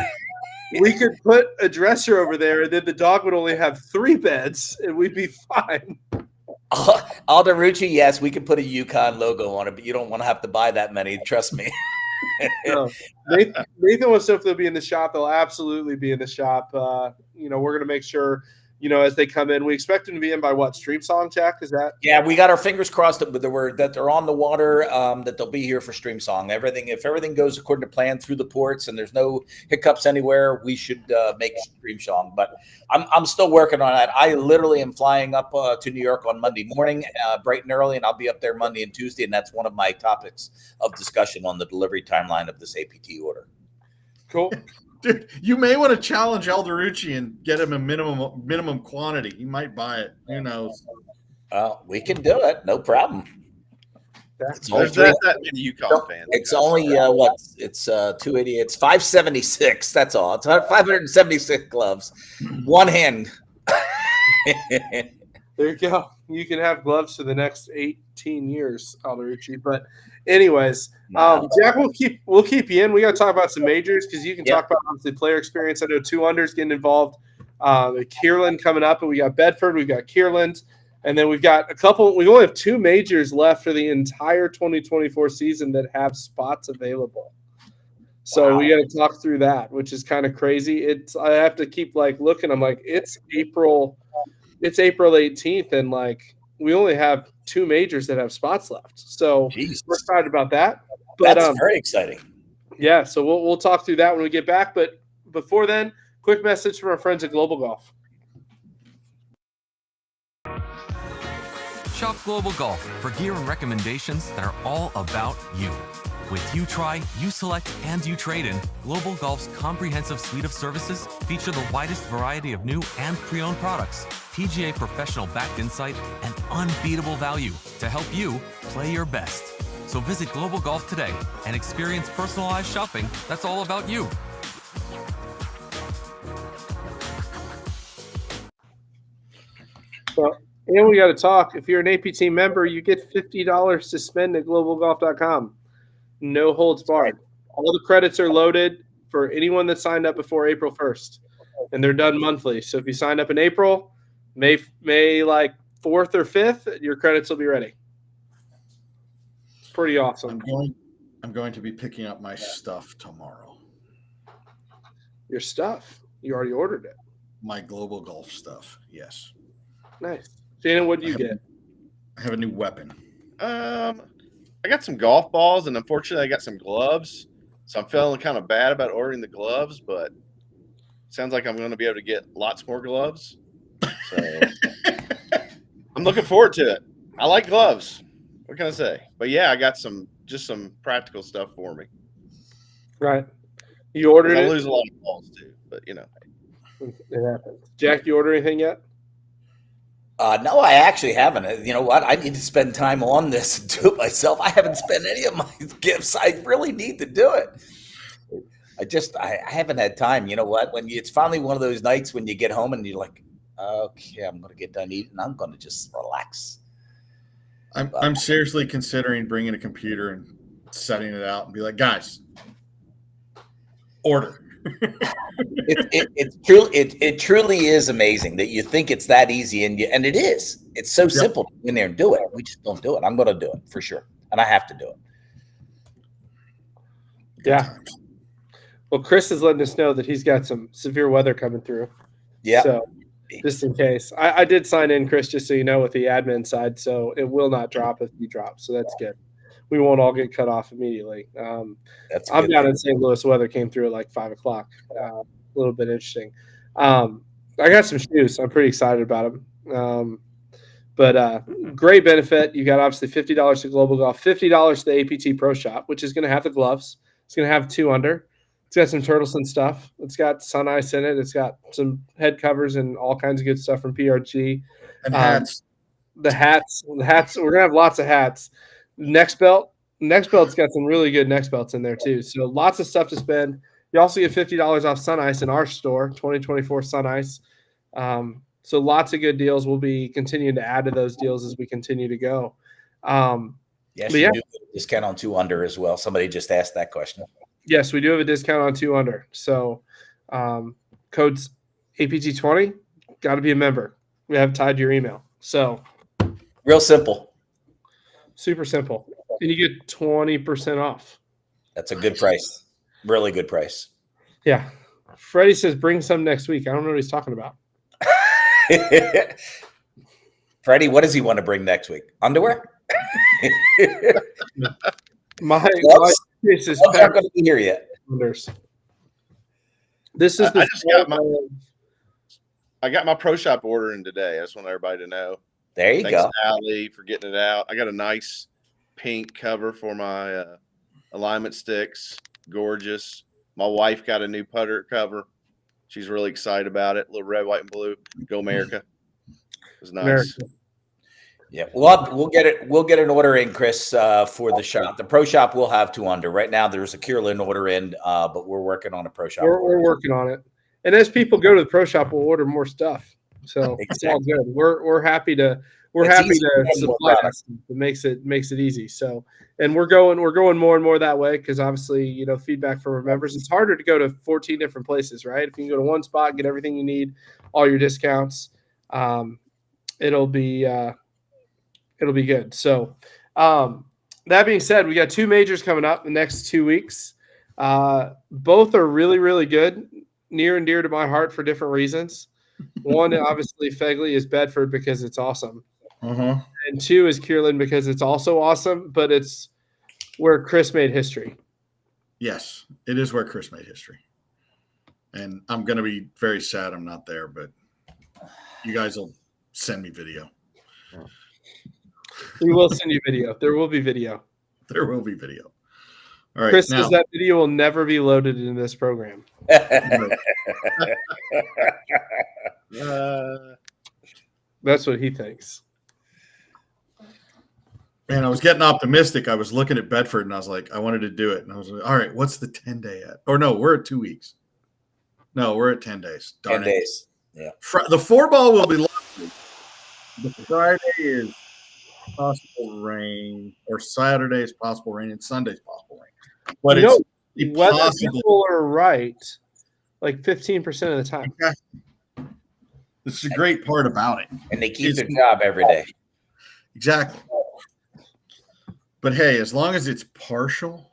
we could put a dresser over there, and then the dog would only have 3 beds, and we'd be fine. Alderucci, yes, we could put a Yukon logo on it, but you don't want to have to buy that many. Trust me. No. Nathan wants to know if they'll be in the shop. They'll absolutely be in the shop. We're going to make sure, as they come in. We expect them to be in by what? Stream Song, Jack? Is that? Yeah, we got our fingers crossed that they're on the water, that they'll be here for Stream Song. If everything goes according to plan through the ports and there's no hiccups anywhere, we should make Stream Song. But I'm still working on that. I literally am flying up to New York on Monday morning, bright and early, and I'll be up there Monday and Tuesday, and that's one of my topics of discussion on the delivery timeline of this APT order. Cool. Dude, you may want to challenge Alderucci and get him a minimum quantity. He might buy it. Who knows? We can do it. No problem. There's that many Yukon fans. It's only It's 280. It's 576. That's all. It's 576 gloves. One hand. There you go. You can have gloves for the next 18 years, Alderucci. But anyways, Jack, we'll keep you in. We got to talk about some majors, because you can talk about obviously player experience. I know 2 unders getting involved. Kierland coming up, and we got Bedford, we've got Kierland, and then we've got a couple. We only have 2 majors left for the entire 2024 season that have spots available. So we got to talk through that, which is kind of crazy. I have to keep looking. I'm like, it's April 18th, and we only have 2 majors that have spots left. So we're excited about that. But, that's very exciting. Yeah, so we'll talk through that when we get back. But before then, quick message from our friends at Global Golf. Shop Global Golf for gear and recommendations that are all about you. With You Try, You Select, and You Trade In, Global Golf's comprehensive suite of services feature the widest variety of new and pre-owned products, PGA professional backed insight, and unbeatable value to help you play your best. So visit Global Golf today and experience personalized shopping that's all about you. Well, and we got to talk. If you're an APT member, you get $50 to spend at globalgolf.com. No holds barred. All the credits are loaded for anyone that signed up before April 1st, and they're done monthly. So if you signed up in April, May 4th or 5th, your credits will be ready. Pretty awesome. I'm going to be picking up my stuff tomorrow. Your stuff? You already ordered it. My Global Golf stuff, yes. Nice. Shannon, what do you get? I have a new weapon. I got some golf balls, and unfortunately, I got some gloves. So I'm feeling kind of bad about ordering the gloves, but it sounds like I'm going to be able to get lots more gloves. So I'm looking forward to it. I like gloves. What can I say? But yeah, I got some practical stuff for me. Right. You ordered it? I lose a lot of balls too, but It happens. Jack, you order anything yet? No, I actually haven't. You know what? I need to spend time on this and do it myself. I haven't spent any of my gifts. I really need to do it. I haven't had time. You know what? When it's finally one of those nights when you get home and you're like, okay, I'm going to get done eating. I'm going to just relax. I'm seriously considering bringing a computer and setting it out and be like, guys, order. It truly is amazing that you think it's that easy, and it is. It's so simple to go in there and do it. We just don't do it. I'm going to do it for sure, and I have to do it. Yeah. Well, Chris is letting us know that he's got some severe weather coming through. Yeah. So just in case, I did sign in, Chris, just so you know, with the admin side, so it will not drop if you drop. So that's good. We won't all get cut off immediately. I'm down in St. Louis. Weather came through at like 5 o'clock. A little bit interesting. I got some shoes. I'm pretty excited about them. But great benefit. You got obviously $50 to Global Golf, $50 to the APT Pro Shop, which is going to have the gloves. It's going to have 2 under. It's got some Turtleson stuff. It's got Sun Ice in it. It's got some head covers and all kinds of good stuff from PRG. And hats. The hats. We're going to have lots of hats. Next belt's got some really good next belts in there too. So lots of stuff to spend. You also get $50 off Sun Ice in our store, 2024 Sun Ice. So lots of good deals. We'll be continuing to add to those deals as we continue to go. Yes, you do get a discount on 2 under as well. Somebody just asked that question. Yes, we do have a discount on 2 under. So codes APT20, got to be a member. We have tied to your email. So real simple. Super simple. And you get 20% off. That's a good price. Really good price. Yeah. Freddie says bring some next week. I don't know what he's talking about. Freddie, what does he want to bring next week? Underwear? my this is not going to be here yet. This is I got my Pro Shop order in today. I just want everybody to know. There you go. Allie, for getting it out. I got a nice pink cover for my alignment sticks. Gorgeous. My wife got a new putter cover. She's really excited about it. Little red, white, and blue. Go America. It was nice. America. Yeah, we'll get it. We'll get an order in, Chris, for the shop. The Pro Shop will have 2 under. Right now, there's a Kierland order in, but we're working on a Pro Shop. We're working on it. And as people go to the Pro Shop, we'll order more stuff. So it's all good. We're happy to supply that stuff. It makes it easy. So, and we're going more and more that way because obviously, feedback from our members. It's harder to go to 14 different places, right? If you can go to one spot, get everything you need, all your discounts, it'll be good. So, that being said, we got 2 majors coming up the next 2 weeks. Both are really, really good, near and dear to my heart for different reasons. One, obviously, Fegley is Bedford because it's awesome. Uh-huh. And 2 is Kierland because it's also awesome, but it's where Chris made history. Yes, it is where Chris made history. And I'm going to be very sad I'm not there, but you guys will send me video. We will send you video. There will be video. There will be video. All right. Chris says that video will never be loaded in this program. That's what he thinks. Man, I was getting optimistic. I was looking at Bedford and I was like, I wanted to do it. And I was like, all right, what's the 10-day at? Or no, we're at 2 weeks. No, we're at 10 days. Darn 10 days. Yeah. The 4-ball will be lovely. The Friday is possible rain, or Saturday is possible rain, and Sunday's possible rain. But it's whether possible. People are right like 15% of the time. Okay. This is the great part about it. And they keep their job every day. Exactly. But hey, as long as it's partial,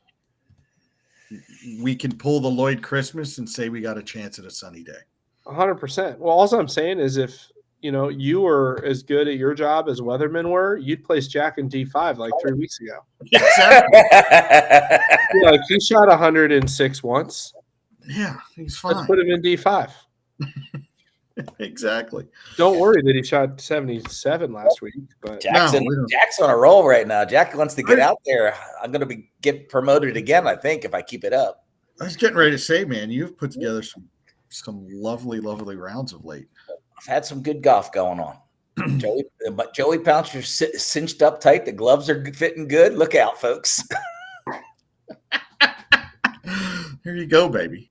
we can pull the Lloyd Christmas and say we got a chance at a sunny day. 100%. Well, all I'm saying is if you were as good at your job as weathermen were, you'd place Jack in D5 like 3 weeks ago. Exactly. He shot 106 once. Yeah, he's fine. Let's put him in D5. Exactly. Don't worry that he shot 77 last week. But Jack's on a roll right now. Jack wants to get out there. I'm going to get promoted again, I think, if I keep it up. I was getting ready to say, man, you've put together some lovely, lovely rounds of late. I've had some good golf going on. Joey Pouncer's cinched up tight. The gloves are fitting good. Look out, folks. Here you go, baby.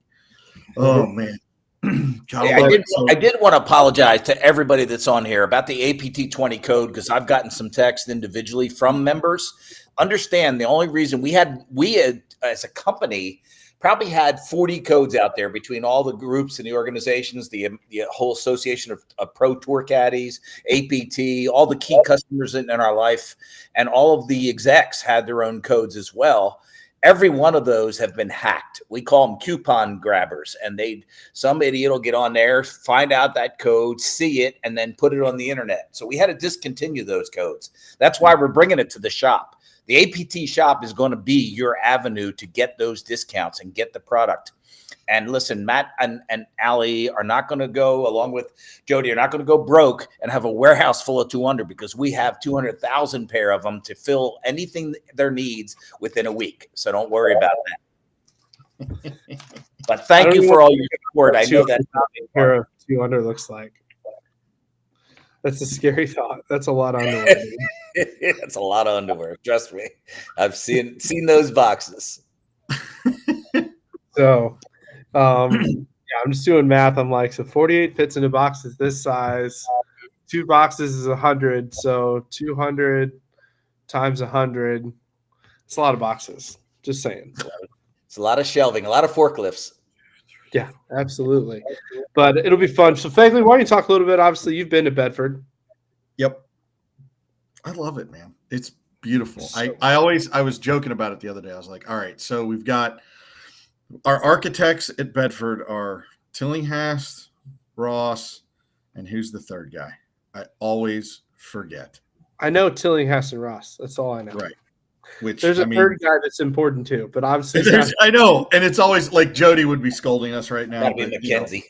Oh, man. Hey, I did want to apologize to everybody that's on here about the APT 20 code because I've gotten some text individually from members. Understand the only reason we had as a company probably had 40 codes out there between all the groups and the organizations, the whole association of pro tour caddies, APT, all the key customers in our life, and all of the execs had their own codes as well. Every one of those have been hacked. We call them coupon grabbers, and some idiot will get on there, find out that code, see it, and then put it on the internet. So we had to discontinue those codes. That's why we're bringing it to the shop. The APT shop is going to be your avenue to get those discounts and get the product. And listen, Matt and Allie are not going to go, along with Jody, are not going to go broke and have a warehouse full of 200 because we have 200,000 pair of them to fill anything their needs within a week. So don't worry about that. But thank you for all your support. I know that pair of 200 looks like. That's a scary thought. That's a lot of underwear. That's a lot of underwear. Trust me. I've seen those boxes. So, yeah, I'm just doing math. I'm like, so 48 fits in a box is this size. 2 boxes is 100. So 200 times 100. It's a lot of boxes. Just saying. It's a lot of shelving, a lot of forklifts. Yeah, absolutely. But it'll be fun. So, Fagley, why don't you talk a little bit? Obviously, you've been to Bedford. Yep. I love it, man. It's beautiful. I was joking about it the other day. I was like, all right, so we've got our architects at Bedford are Tillinghast, Ross, and who's the third guy? I always forget. I know Tillinghast and Ross. That's all I know. Right. Which there's a third guy that's important too, but obviously I know, and it's always like Jody would be scolding us right now. That'd be Mackenzie.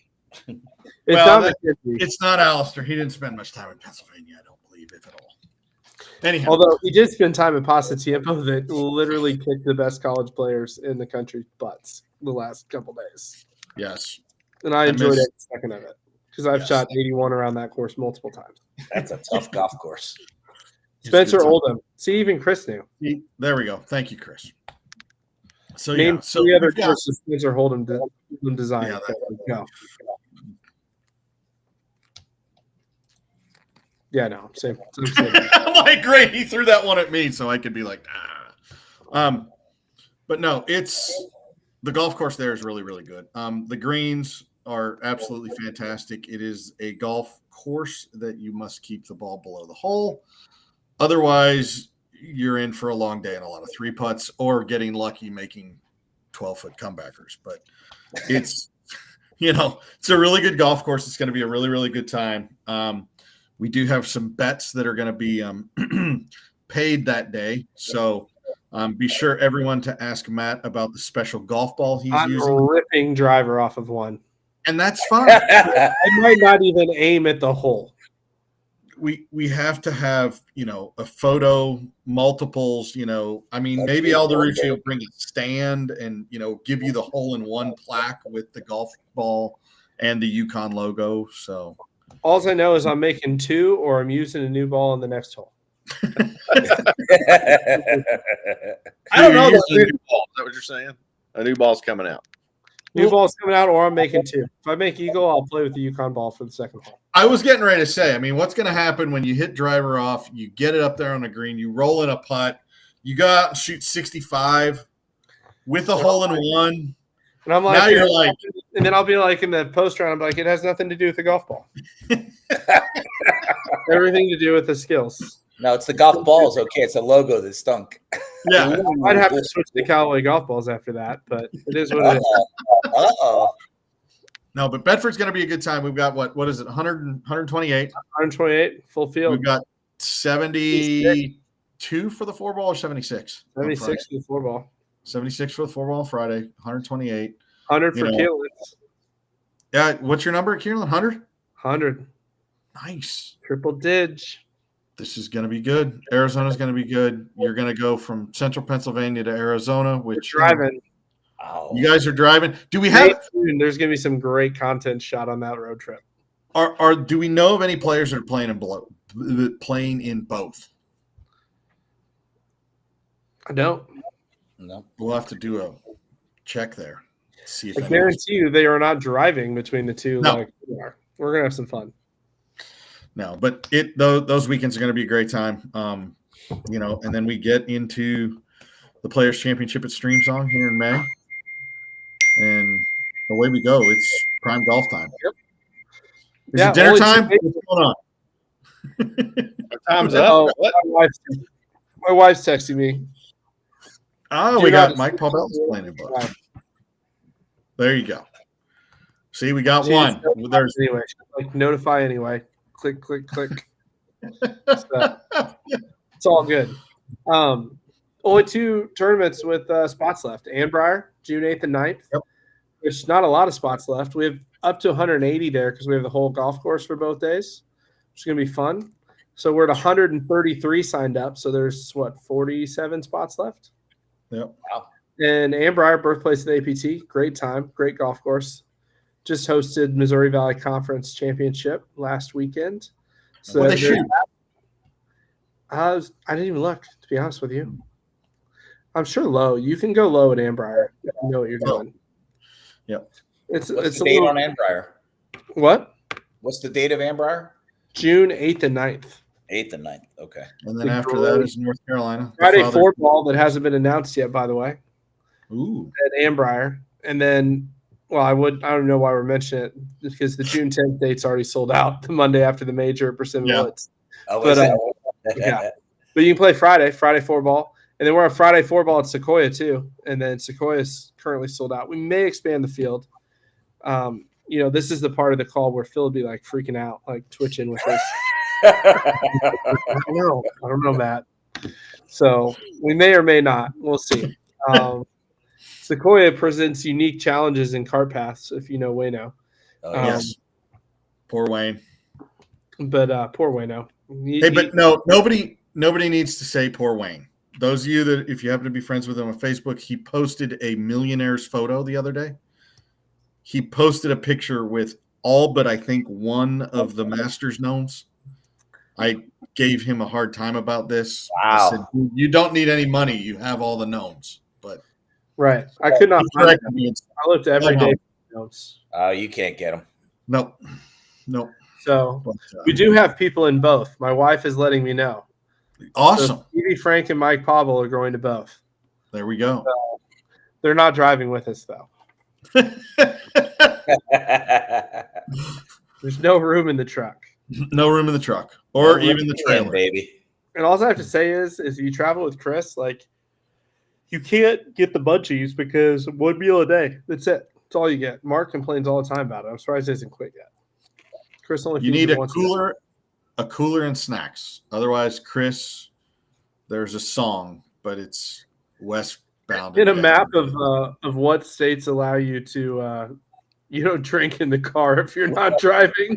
It's not Alistair. He didn't spend much time in Pennsylvania, I don't believe, if at all. Anyhow, although he did spend time in Pasatiempo that literally kicked the best college players in the country butts the last couple days. Yes, and I enjoyed every second of it because I've shot 81 around that course multiple times. That's a tough golf course. Spencer Oldham. See, even Chris knew. There we go. Thank you, Chris. So name 3 other courses Spencer Oldham designed. Yeah, yeah, no, same. I'm like, great. He threw that one at me, so I could be like, but no, the golf course there is really, really good. The greens are absolutely fantastic. It is a golf course that you must keep the ball below the hole. Otherwise, you're in for a long day and a lot of 3 putts or getting lucky making 12-foot comebackers. But it's, it's a really good golf course. It's going to be a really, really good time. We do have some bets that are going to be paid that day. So be sure everyone to ask Matt about the special golf ball he's using. I'm ripping driver off of one. And that's fine. I might not even aim at the hole. We have to have, a photo, multiples, maybe Alderucci will bring a stand and, give you the hole-in-one plaque with the golf ball and the Yukon logo. So all I know is I'm making 2 or I'm using a new ball in the next hole. I don't know. Is that what you're saying? A new ball's coming out. New ball's coming out, or I'm making 2. If I make eagle, I'll play with the Yukon ball for the second hole. I was getting ready to say, what's going to happen when you hit driver off, you get it up there on the green, you roll in a putt, you go out and shoot 65 with a hole-in-one. And I'm like, now you're like, and then I'll be like in the post round, I'm like, it has nothing to do with the golf ball. Everything to do with the skills. No, it's the golf balls. Okay, it's a logo that stunk. Yeah, I'd have to switch to Callaway golf balls after that, but it is what it is. No, but Bedford's going to be a good time. We've got what is it? 128. 128 full field. We've got 72 for the 4-ball or 76. 76 for the 4-ball. 76 for the 4-ball Friday. 128. 100 for Keelan. Yeah, what's your number, Keelan? 100. 100. Nice. Triple dig. This is going to be good. Arizona's going to be good. You're going to go from central Pennsylvania to Arizona, which we're driving. You guys are driving. Do we have? There's going to be some great content shot on that road trip. Do we know of any players that are playing in both? I don't. No. We'll have to do a check there. See if I guarantee you they are not driving between the two No. like we are. We're gonna have some fun. No, but those weekends are going to be a great time. And then we get into the Players Championship at Stream Song here in May, and away we go. It's prime golf time. Yep. Is it dinner only time? 2 days. What's going on? Time's up. Oh, What? my wife's texting me. Oh, Do we got not- Mike Paubell's playing in both. There you go. See, we got one. There's Anyway, like notify anyway. Click, click, click. So, it's all good. Only 2 tournaments with spots left. Anbriar, June 8th and 9th. Yep. There's not a lot of spots left. We have up to 180 there because we have the whole golf course for both days. It's going to be fun. So we're at 133 signed up. So there's, 47 spots left? Yep. Wow. And Anbriar, birthplace of the APT. Great time. Great golf course. Just hosted Missouri Valley Conference Championship last weekend. So What they shoot? I didn't even look, to be honest with you. I'm sure low. You can go low at Anbriar if you know what you're doing. Yep. It's What's it's the a date little, on Anbriar? what? What's the date of Anbriar? June 8th and 9th. 8th and 9th. Okay. And then after that is North Carolina. Friday The Father- 4 ball that hasn't been announced yet, by the way, Ooh. at Anbriar. And then, I don't know why we're mentioning it because the June 10th date's already sold out the Monday after the major at Persimmon Yeah. Woods. Oh, But, is it? yeah. But you can play Friday 4 ball. And then we're on Friday 4 ball at Sequoia too. And then Sequoia is currently sold out. We may expand the field. This is the part of the call where Phil would be like freaking out, like twitching with this. I don't know, Matt. So we may or may not. We'll see. Sequoia presents unique challenges in cart paths, if you know Wayno. Oh, Yes. Poor Wayne. But poor Wayno. Hey, but no, nobody needs to say poor Wayne. Those of you that, if you happen to be friends with him on Facebook, he posted a millionaire's photo the other day. He posted a picture with all but I think one of the Masters gnomes. I gave him a hard time about this. Wow. I said, you don't need any money. You have all the gnomes. But right. I could not find correct them. me. It's, I looked every day for notes. You can't get them. nope. So But, we do have people in both. My wife is letting me know. awesome. So Stevie Frank and Mike Pavel are going to both. There we go. They're not driving with us though. There's no room in the truck. No room in the truck or even the trailer. baby. And all I have to say is you travel with Chris, like you can't get the munchies because 1 meal a day. That's it. That's all you get. Mark complains all the time about it. I'm surprised he hasn't quit yet. Chris only You feeds need him a once cooler and snacks. Otherwise, Chris, there's a song, but it's westbound. in a and map bound. of what states allow you to you don't drink in the car if you're not driving.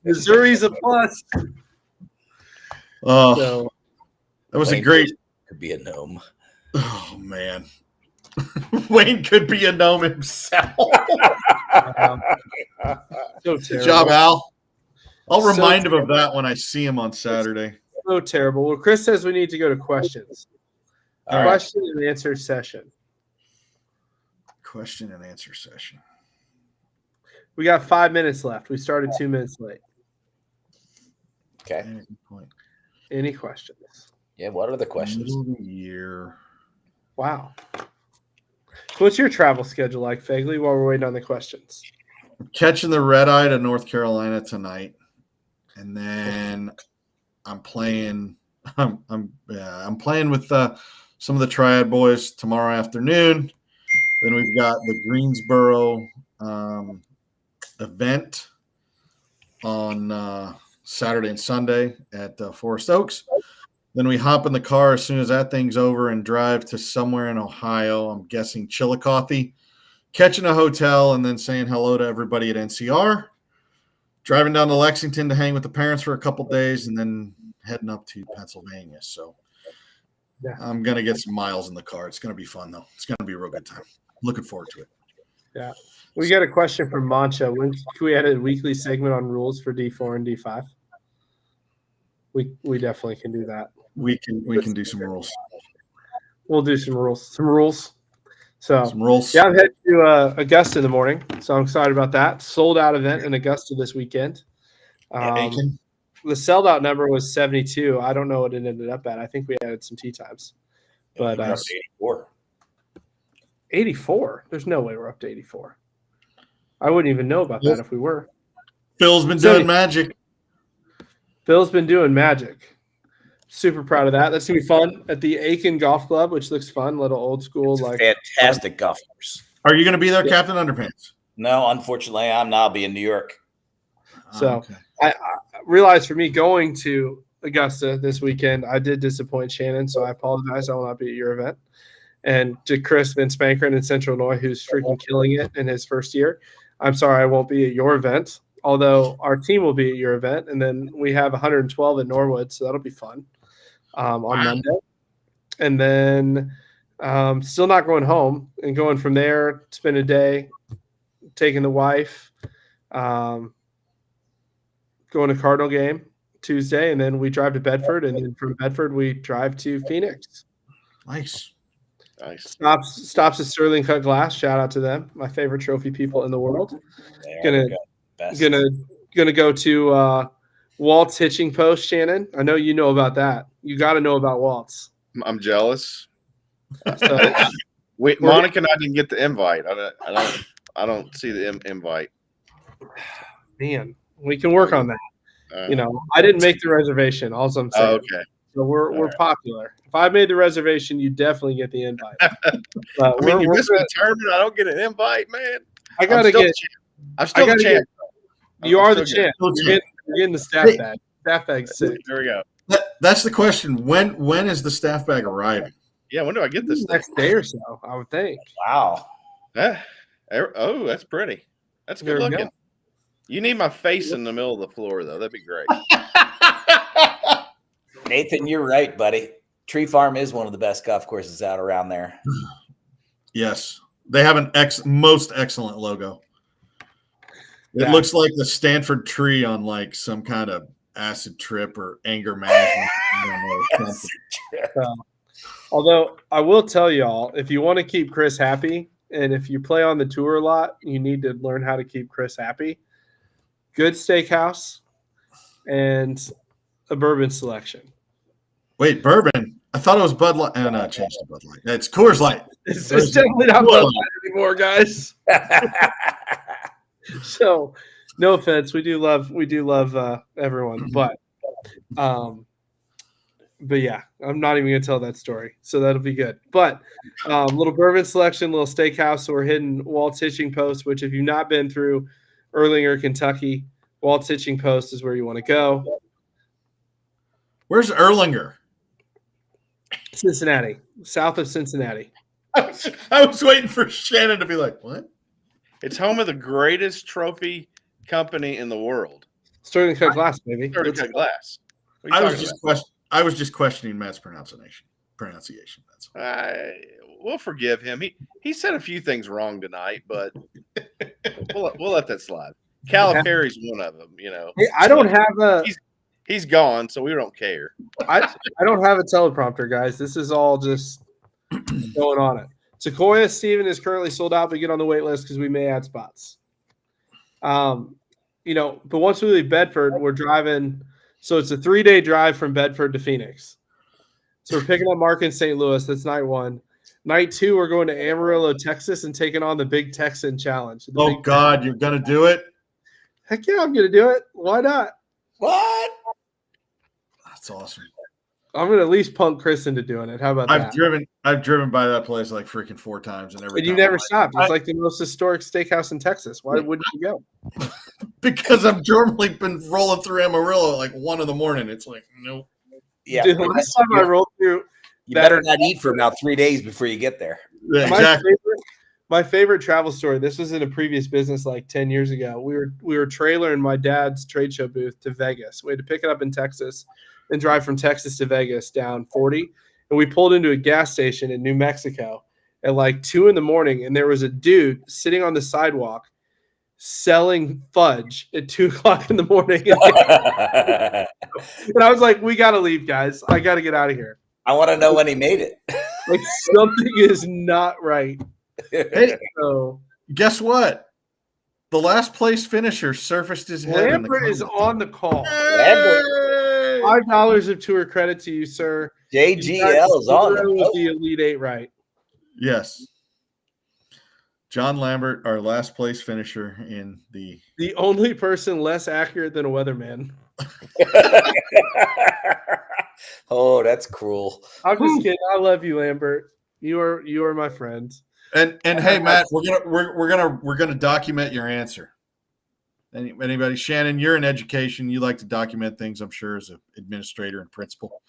Missouri's a plus. Oh, So that was a Wayne great. Could be a gnome. Oh man, Wayne could be a gnome himself. so Good terrible. job, Al. I'll So remind him of that when I see him on Saturday. So terrible. Well, Chris says we need to go to questions. All right. Question and answer session. Question and answer session. We got 5 minutes left. We started 2 minutes late. Okay. Yeah, good point. Any questions? Yeah. What are the questions? Middle of the year. Wow. What's your travel schedule like, Fagley, while we're waiting on the questions? Catching the red eye to North Carolina tonight, and then I'm playing. I'm playing with some of the Triad boys tomorrow afternoon. Then we've got the Greensboro event on Saturday and Sunday at Forest Oaks. Then we hop in the car as soon as that thing's over and drive to somewhere in Ohio. I'm guessing Chillicothe, catching a hotel and then saying hello to everybody at NCR. Driving down to Lexington to hang with the parents for a couple days and then heading up to Pennsylvania. So Yeah. I'm going to get some miles in the car. It's going to be fun, though. It's going to be a real good time. Looking forward to it. We got a question from Mancha. When can we add a weekly segment on rules for D4 and D5? We definitely can do that. We can do some rules. We'll do some rules. So Some rolls. yeah, I'm heading to Augusta in the morning, so I'm excited about that. Sold out event in Augusta this weekend. Aiken. The sold out number was 72. I don't know what it ended up at. I think we added some tee times, but We're up to 84. 84. There's no way we're up to 84. I wouldn't even know about that if we were. Phil's been doing magic. Phil's been doing magic. Super proud of that. That's gonna be fun at the Aiken Golf Club, which looks fun. Little old school, It's a like fantastic golf course. Are you going to be there, Captain Underpants? No, unfortunately, I'm not. I'll be in New York. So okay. I realized for me going to Augusta this weekend, I did disappoint Shannon, so I apologize. I will not be at your event. And to Chris Vince Bankren in Central Illinois, who's freaking killing it in his first year, I'm sorry I won't be at your event, although our team will be at your event. And then we have 112 at Norwood, so that'll be fun on Monday. And then still not going home and going from there, spend a day, taking the wife, going to Cardinal game Tuesday, and then we drive to Bedford, and then from Bedford we drive to Phoenix. Nice. Stops at Sterling Cut Glass. Shout out to them, my favorite trophy people in the world. Gonna go to Walt's hitching post. Shannon, I know you know about that. You got to know about Walt's. I'm jealous. So, Monica and I didn't get the invite. I don't see the invite. Man, we can work on that. I didn't make the reservation. All I'm saying. Okay. So we're popular. If I made the reservation, you definitely get the invite. I mean, you missed the tournament. I don't get an invite, man. I gotta get. I'm still the champ. You are the champ. You're getting the staff bag. Staff bag's sick. There we go. That's the question. When is the staff bag arriving? Yeah, when do I get this? Next day or so, I would think. Wow. Oh, that's pretty. That's good looking. Go. You need my face in the middle of the floor, though. That'd be great. Nathan, you're right, buddy. Tree Farm is one of the best golf courses out around there. Yes. They have an most excellent logo. It looks like the Stanford tree on like some kind of acid trip or anger management. I don't know. Although I will tell y'all, if you want to keep Chris happy, and if you play on the tour a lot, you need to learn how to keep Chris happy. Good steakhouse and a bourbon selection. Wait, bourbon? I thought it was Bud Light. No, I changed to Bud Light. It's Coors Light. It's definitely not Bud Light anymore, guys. So, no offense, we do love everyone, but yeah, I'm not even gonna tell that story, so that'll be good. But little bourbon selection, little steakhouse. So we're hitting Walt's Hitching Post, which if you've not been through Erlanger, Kentucky, Walt's Hitching Post is where you want to go. Where's Erlanger? Cincinnati, south of Cincinnati. I was waiting for Shannon to be like, what? It's home of the greatest trophy company in the world. Sterling Cut Glass, baby. Sterling Cut Glass. I was just questioning Matt's pronunciation. That's we'll forgive him. He said a few things wrong tonight, but we'll let that slide. Calipari's one of them. Hey, I don't have a. He's gone, so we don't care. I don't have a teleprompter, guys. This is all just going on it. Sequoia Stephen is currently sold out, but get on the wait list because we may add spots. But once we leave Bedford, we're driving. So it's a 3-day drive from Bedford to Phoenix. So we're picking up Mark in St. Louis. That's night 1. Night 2, we're going to Amarillo, Texas, and taking on the Big Texan Challenge. God, you're gonna do it? Heck yeah, I'm gonna do it. Why not? What? That's awesome. I'm gonna at least punk Chris into doing it. How about that? I've driven by that place like freaking 4 times, and you never stopped. It's like the most historic steakhouse in Texas. Why wouldn't you go? Because I've normally been rolling through Amarillo at like 1 a.m. It's like, nope. Yeah. Dude, the last time I rolled through, you better not eat for about 3 days before you get there. Yeah, exactly. My favorite travel story. This was in a previous business like 10 years ago. We were trailering my dad's trade show booth to Vegas. We had to pick it up in Texas and drive from Texas to Vegas down 40. And we pulled into a gas station in New Mexico at like 2 a.m. and there was a dude sitting on the sidewalk selling fudge at 2 o'clock in the morning. And I was like, we got to leave, guys. I got to get out of here. I want to know when he made it. Like something is not right. Hey, So guess what? The last place finisher surfaced his head. Lambert is on the call. Lambert. $5 of tour credit to you, sir. JGL's on the with boat. the Elite Eight, right? Yes. John Lambert, our last place finisher in the only person less accurate than a weatherman. Oh, that's cruel. I'm just kidding. I love you, Lambert. You are my friend. And hey, Matt, we're gonna document your answer. Anybody, Shannon, you're in education. You like to document things, I'm sure, as an administrator and principal.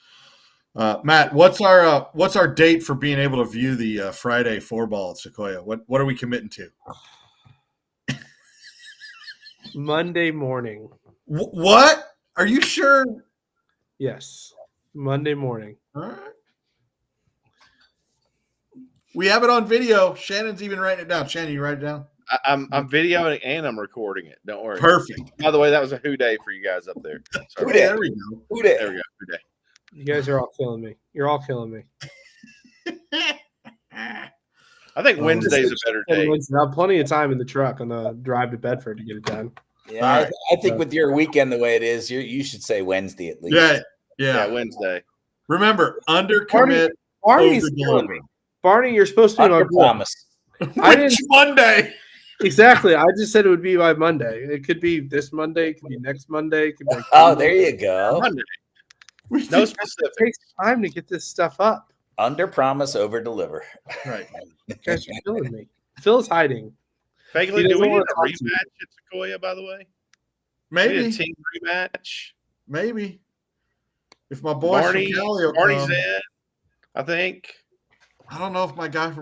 Matt, what's our date for being able to view the Friday 4-ball at Sequoia? What are we committing to? Monday morning. What? Are you sure? Yes, Monday morning. All right. We have it on video. Shannon's even writing it down. Shannon, you write it down? I'm videoing and I'm recording it. Don't worry. Perfect. By the way, that was a who day for you guys up there. Who Sorry. dat? There we go. Who dat? There we go. Who day. You guys are all killing me. You're all killing me. I think Wednesday's a better day. I have plenty of time in the truck on the drive to Bedford to get it done. Yeah, I think with your weekend the way it is, you should say Wednesday at least. Yeah. Yeah, Wednesday. Remember, undercommit, Barney's over killing deliver. me. Barney, you're supposed to be my Under boy. promise. I didn't Monday. exactly. I just said it would be by Monday. It could be this Monday. It could be next Monday. It could be Oh, there you go. Monday. No specific. It takes time to get this stuff up. Under promise, over deliver. Right. You guys are killing me. Phil's hiding. Fagley, He do we doesn't need wanna a talk to rematch you. at Sequoia, by the way? We need a Maybe. team rematch. Maybe. If my boys from Cali will Barney's come, in, I think. I don't know if my guys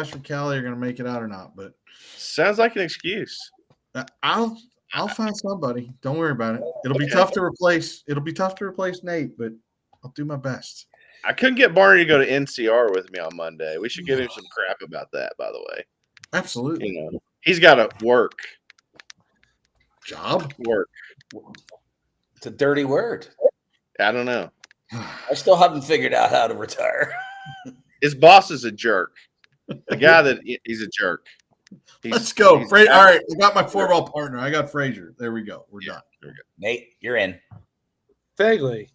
from Cali are going to make it out or not, but Sounds like an excuse. I'll find somebody. Don't worry about it. It'll be tough to replace. It'll be tough to replace Nate, but I'll do my best. I couldn't get Barney to go to NCR with me on Monday. We should give him some crap about that, by the way. Absolutely. You know, he's got to work. Work. It's a dirty word. I don't know. I still haven't figured out how to retire. His boss is a jerk. The guy he's a jerk. Let's go. All right. I got my 4-ball partner. I got Frazier. There we go. We're done. There we go. Nate, you're in. Fagley.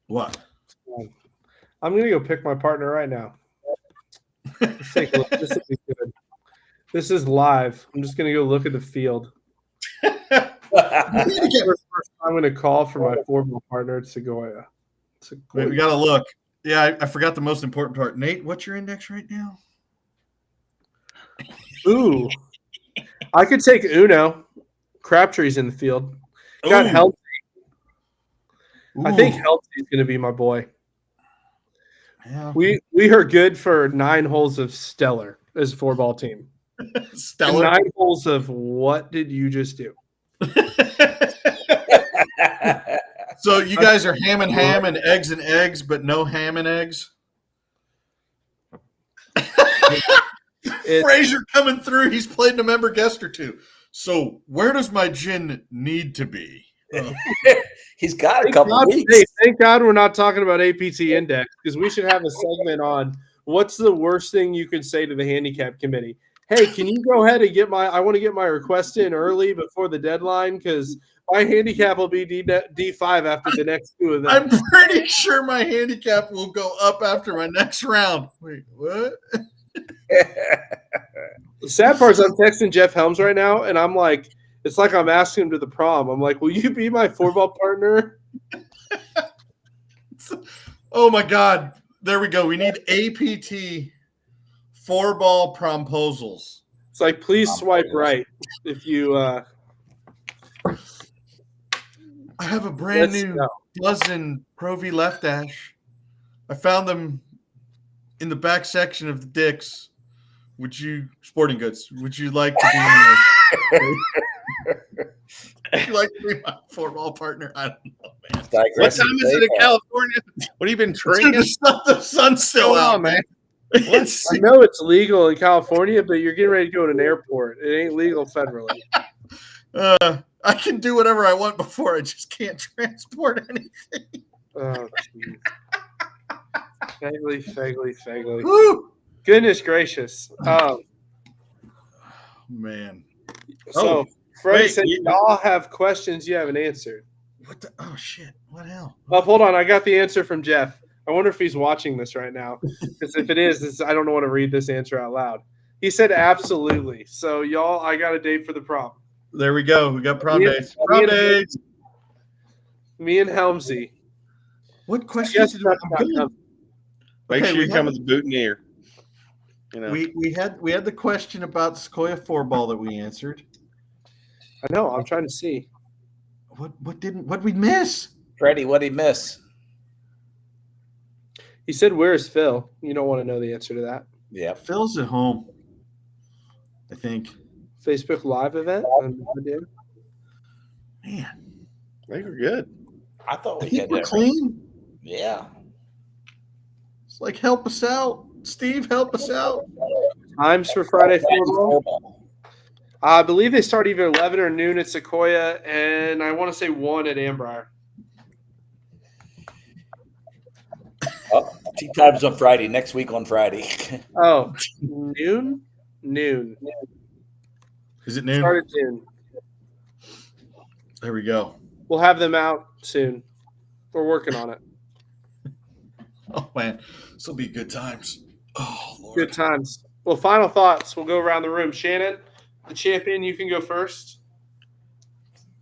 What? I'm gonna go pick my partner right now. Let's take a look. This will be good. This is live. I'm just gonna go look at the field. First, I'm gonna call for my 4-ball partner at Sequoia. Wait, we got to look. Yeah, I forgot the most important part. Nate, what's your index right now? Ooh, I could take Uno. Crabtree's in the field. Got Ooh. Healthy. I think Ooh. Healthy's going to be my boy. Yeah. We are good for 9 holes of stellar as a 4-ball team. Stellar. And 9 holes of what did you just do? So you guys are ham and eggs, but no ham and eggs. Frazier coming through. He's played a member guest or two. So where does my gin need to be? He's got a Thank couple God, weeks. hey, thank God we're not talking about APT index because we should have a segment on what's the worst thing you can say to the handicap committee. Hey, can you go ahead and I want to get my request in early before the deadline because my handicap will be D5 after the next 2 of them. I'm pretty sure my handicap will go up after my next round. Wait, what? The sad part is I'm texting Jeff Helms right now, and I'm like, it's like I'm asking him to the prom. I'm like, will you be my 4-ball partner? Oh, my God. There we go. We need APT 4-ball promposals. It's like, please swipe right if you I have a brand let's new go. dozen Pro V Left Dash. I found them in the back section of the Dick's. Sporting goods? Would you like to be? Would you like to be my 4-ball partner? I don't know, man. What time is it in California? What have you been drinking? The sun's still What's going out, on, man. I know it's legal in California, but you're getting ready to go to an airport. It ain't legal federally. I can do whatever I want before. I just can't transport anything. Oh, jeez. Fagley. Woo! Goodness gracious. Man. So Oh, Freddie wait, said you- y'all have questions you haven't answered. What the? Oh, shit. What hell? Oh, hold on. I got the answer from Jeff. I wonder if he's watching this right now. Because if it is, I don't want to read this answer out loud. He said absolutely. So y'all, I got a date for the prom. There we go. We got prom Me- dates. me Prom and- dates. Me and Helmsy. What Yes, questions did that's I'm not good. coming. Make Okay, sure we you come have- with the boutonniere. You know, We had the question about the Sequoia 4-ball that we answered. I know. I'm trying to see. What we miss? Freddie, what did he miss? He said, "Where's Phil?" You don't want to know the answer to that. Yeah. Phil's at home. I think. Facebook Live event. I did. Man, they were good. I thought I we think had we're that. clean. Yeah. It's like, help us out, Steve. Help us out. Times for Friday football. I believe they start either 11 or noon at Sequoia, and I want to say 1 at Ambrier. Oh, tea times on Friday. Next week on Friday. Oh, noon? Noon. Is it noon? Start at noon. There we go. We'll have them out soon. We're working on it. Oh man, this will be good times. Oh Lord. Good times. Well, final thoughts. We'll go around the room. Shannon, the champion, you can go first.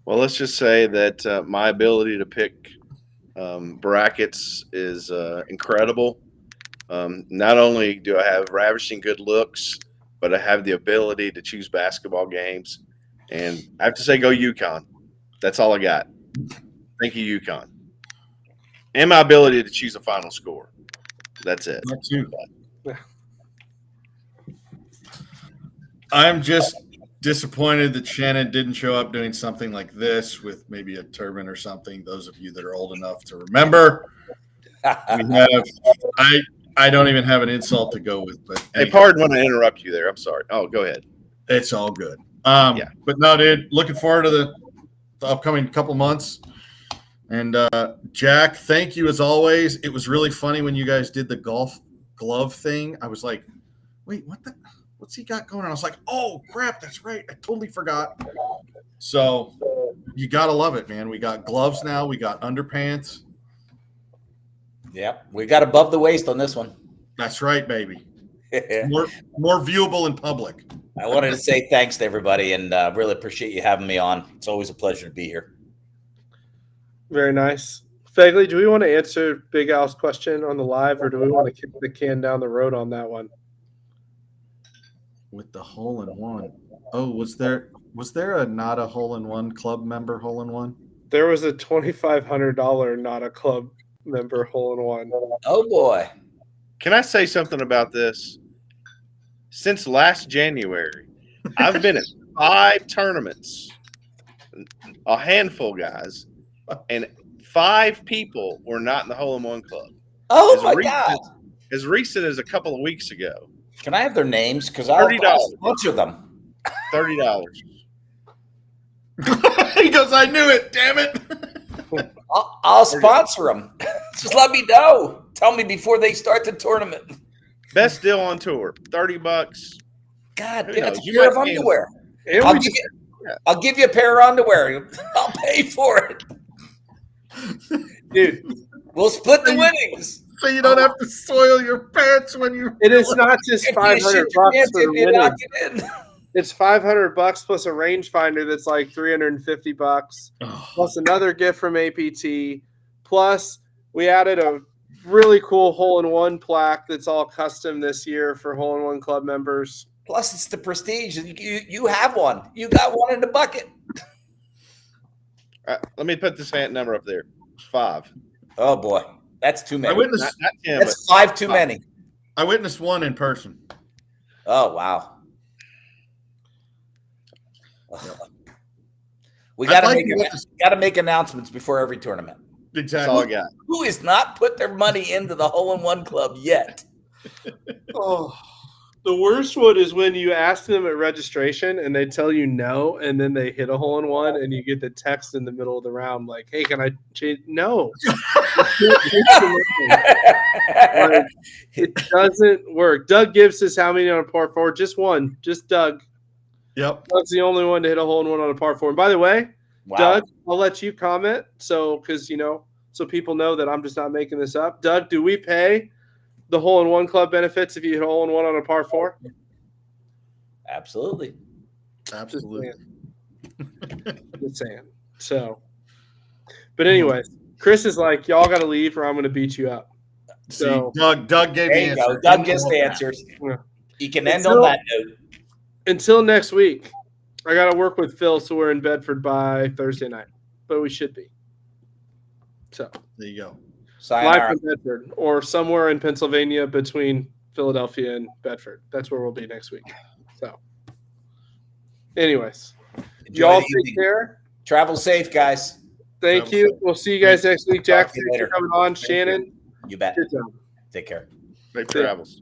Well, let's just say that my ability to pick brackets is incredible. Not only do I have ravishing good looks, but I have the ability to choose basketball games. And I have to say, go UConn. That's all I got. Thank you, UConn. And my ability to choose a final score. That's it. Not you. I'm just disappointed that Shannon didn't show up doing something like this with maybe a turban or something. Those of you that are old enough to remember, we have. I don't even have an insult to go with, but Hey, pardon when I interrupt you there. I'm sorry. Oh, go ahead. it's all good. Yeah. But no, dude, looking forward to the upcoming couple months. And Jack, thank you as always. It was really funny when you guys did the golf glove thing. I was like, wait, what's he got going on? I was like, oh crap, that's right. I totally forgot. So you gotta love it, man. We got gloves now, we got underpants. Yep. We got above the waist on this one. That's right, baby. More viewable in public. I wanted to say thanks to everybody and really appreciate you having me on. It's always a pleasure to be here. Very nice. Fegley, do we want to answer Big Al's question on the live, or do we want to kick the can down the road on that one? With the hole in one. Oh, was there a not a hole in one club member hole in one? There was a $2,500 not a club member hole in one. Oh boy. Can I say something about this? Since last January, I've been at 5 tournaments, a handful, guys, and 5 people were not in the hole-in-one club. Oh my God. As recent as a couple of weeks ago. Can I have their names? Because I'll sponsor them. $30. He goes, I knew it, damn it. I'll sponsor them. Just let me know. Tell me before they start the tournament. Best deal on tour, $30. God, Who that's knows? a You pair of might be in- underwear. And I'll we give, just, I'll give you a pair of underwear. I'll pay for it. dude, We'll split the winnings. So you don't have to soil your pants when you. it is not just If you $500 shit your pants, for the if you winning. knock it in. It's $500 plus a rangefinder that's like $350, plus another gift from APT. Plus, we added a really cool hole-in-one plaque that's all custom this year for hole-in-one club members. Plus, it's the prestige. You have one. You got one in the bucket. Let me put this number up there. 5. Oh boy, that's too I many. witnessed. Not 10, That's 5 too many. I witnessed one in person. Oh wow. We I'd got to like make to get this- make announcements before every tournament. That's all I Exactly. got. Who has not put their money into the hole-in-one club yet? Oh, The worst one is when you ask them at registration and they tell you no, and then they hit a hole in one, and you get the text in the middle of the round like, "Hey, can I change?" No, like, it doesn't work. Doug Gibbs says how many on a par four? Just one. Just Doug. Yep. Doug's the only one to hit a hole in one on a par four. And by the way, Wow. Doug, I'll let you comment. So, because so people know that I'm just not making this up. Doug, do we pay the hole in one club benefits if you hit a hole in one on a par four? Absolutely. Absolutely. Just saying. So, but anyways, Chris is like, y'all got to leave or I'm going to beat you up. So, See, Doug gave There the you answer. go. Doug gets the answers. Yeah. You can end on that note. Until next week, I got to work with Phil, so we're in Bedford by Thursday night, but we should be. So, There you go. live Sayonara. from Bedford or somewhere in Pennsylvania between Philadelphia and Bedford. That's where we'll be next week. So, anyways, Enjoy y'all the take evening. care. Travel safe, guys. Thank Travel you. safe. We'll see you guys next week. Jack, Talk to you thanks for later. coming on. Thank Shannon, You bet. good job. Take care. Safe travels.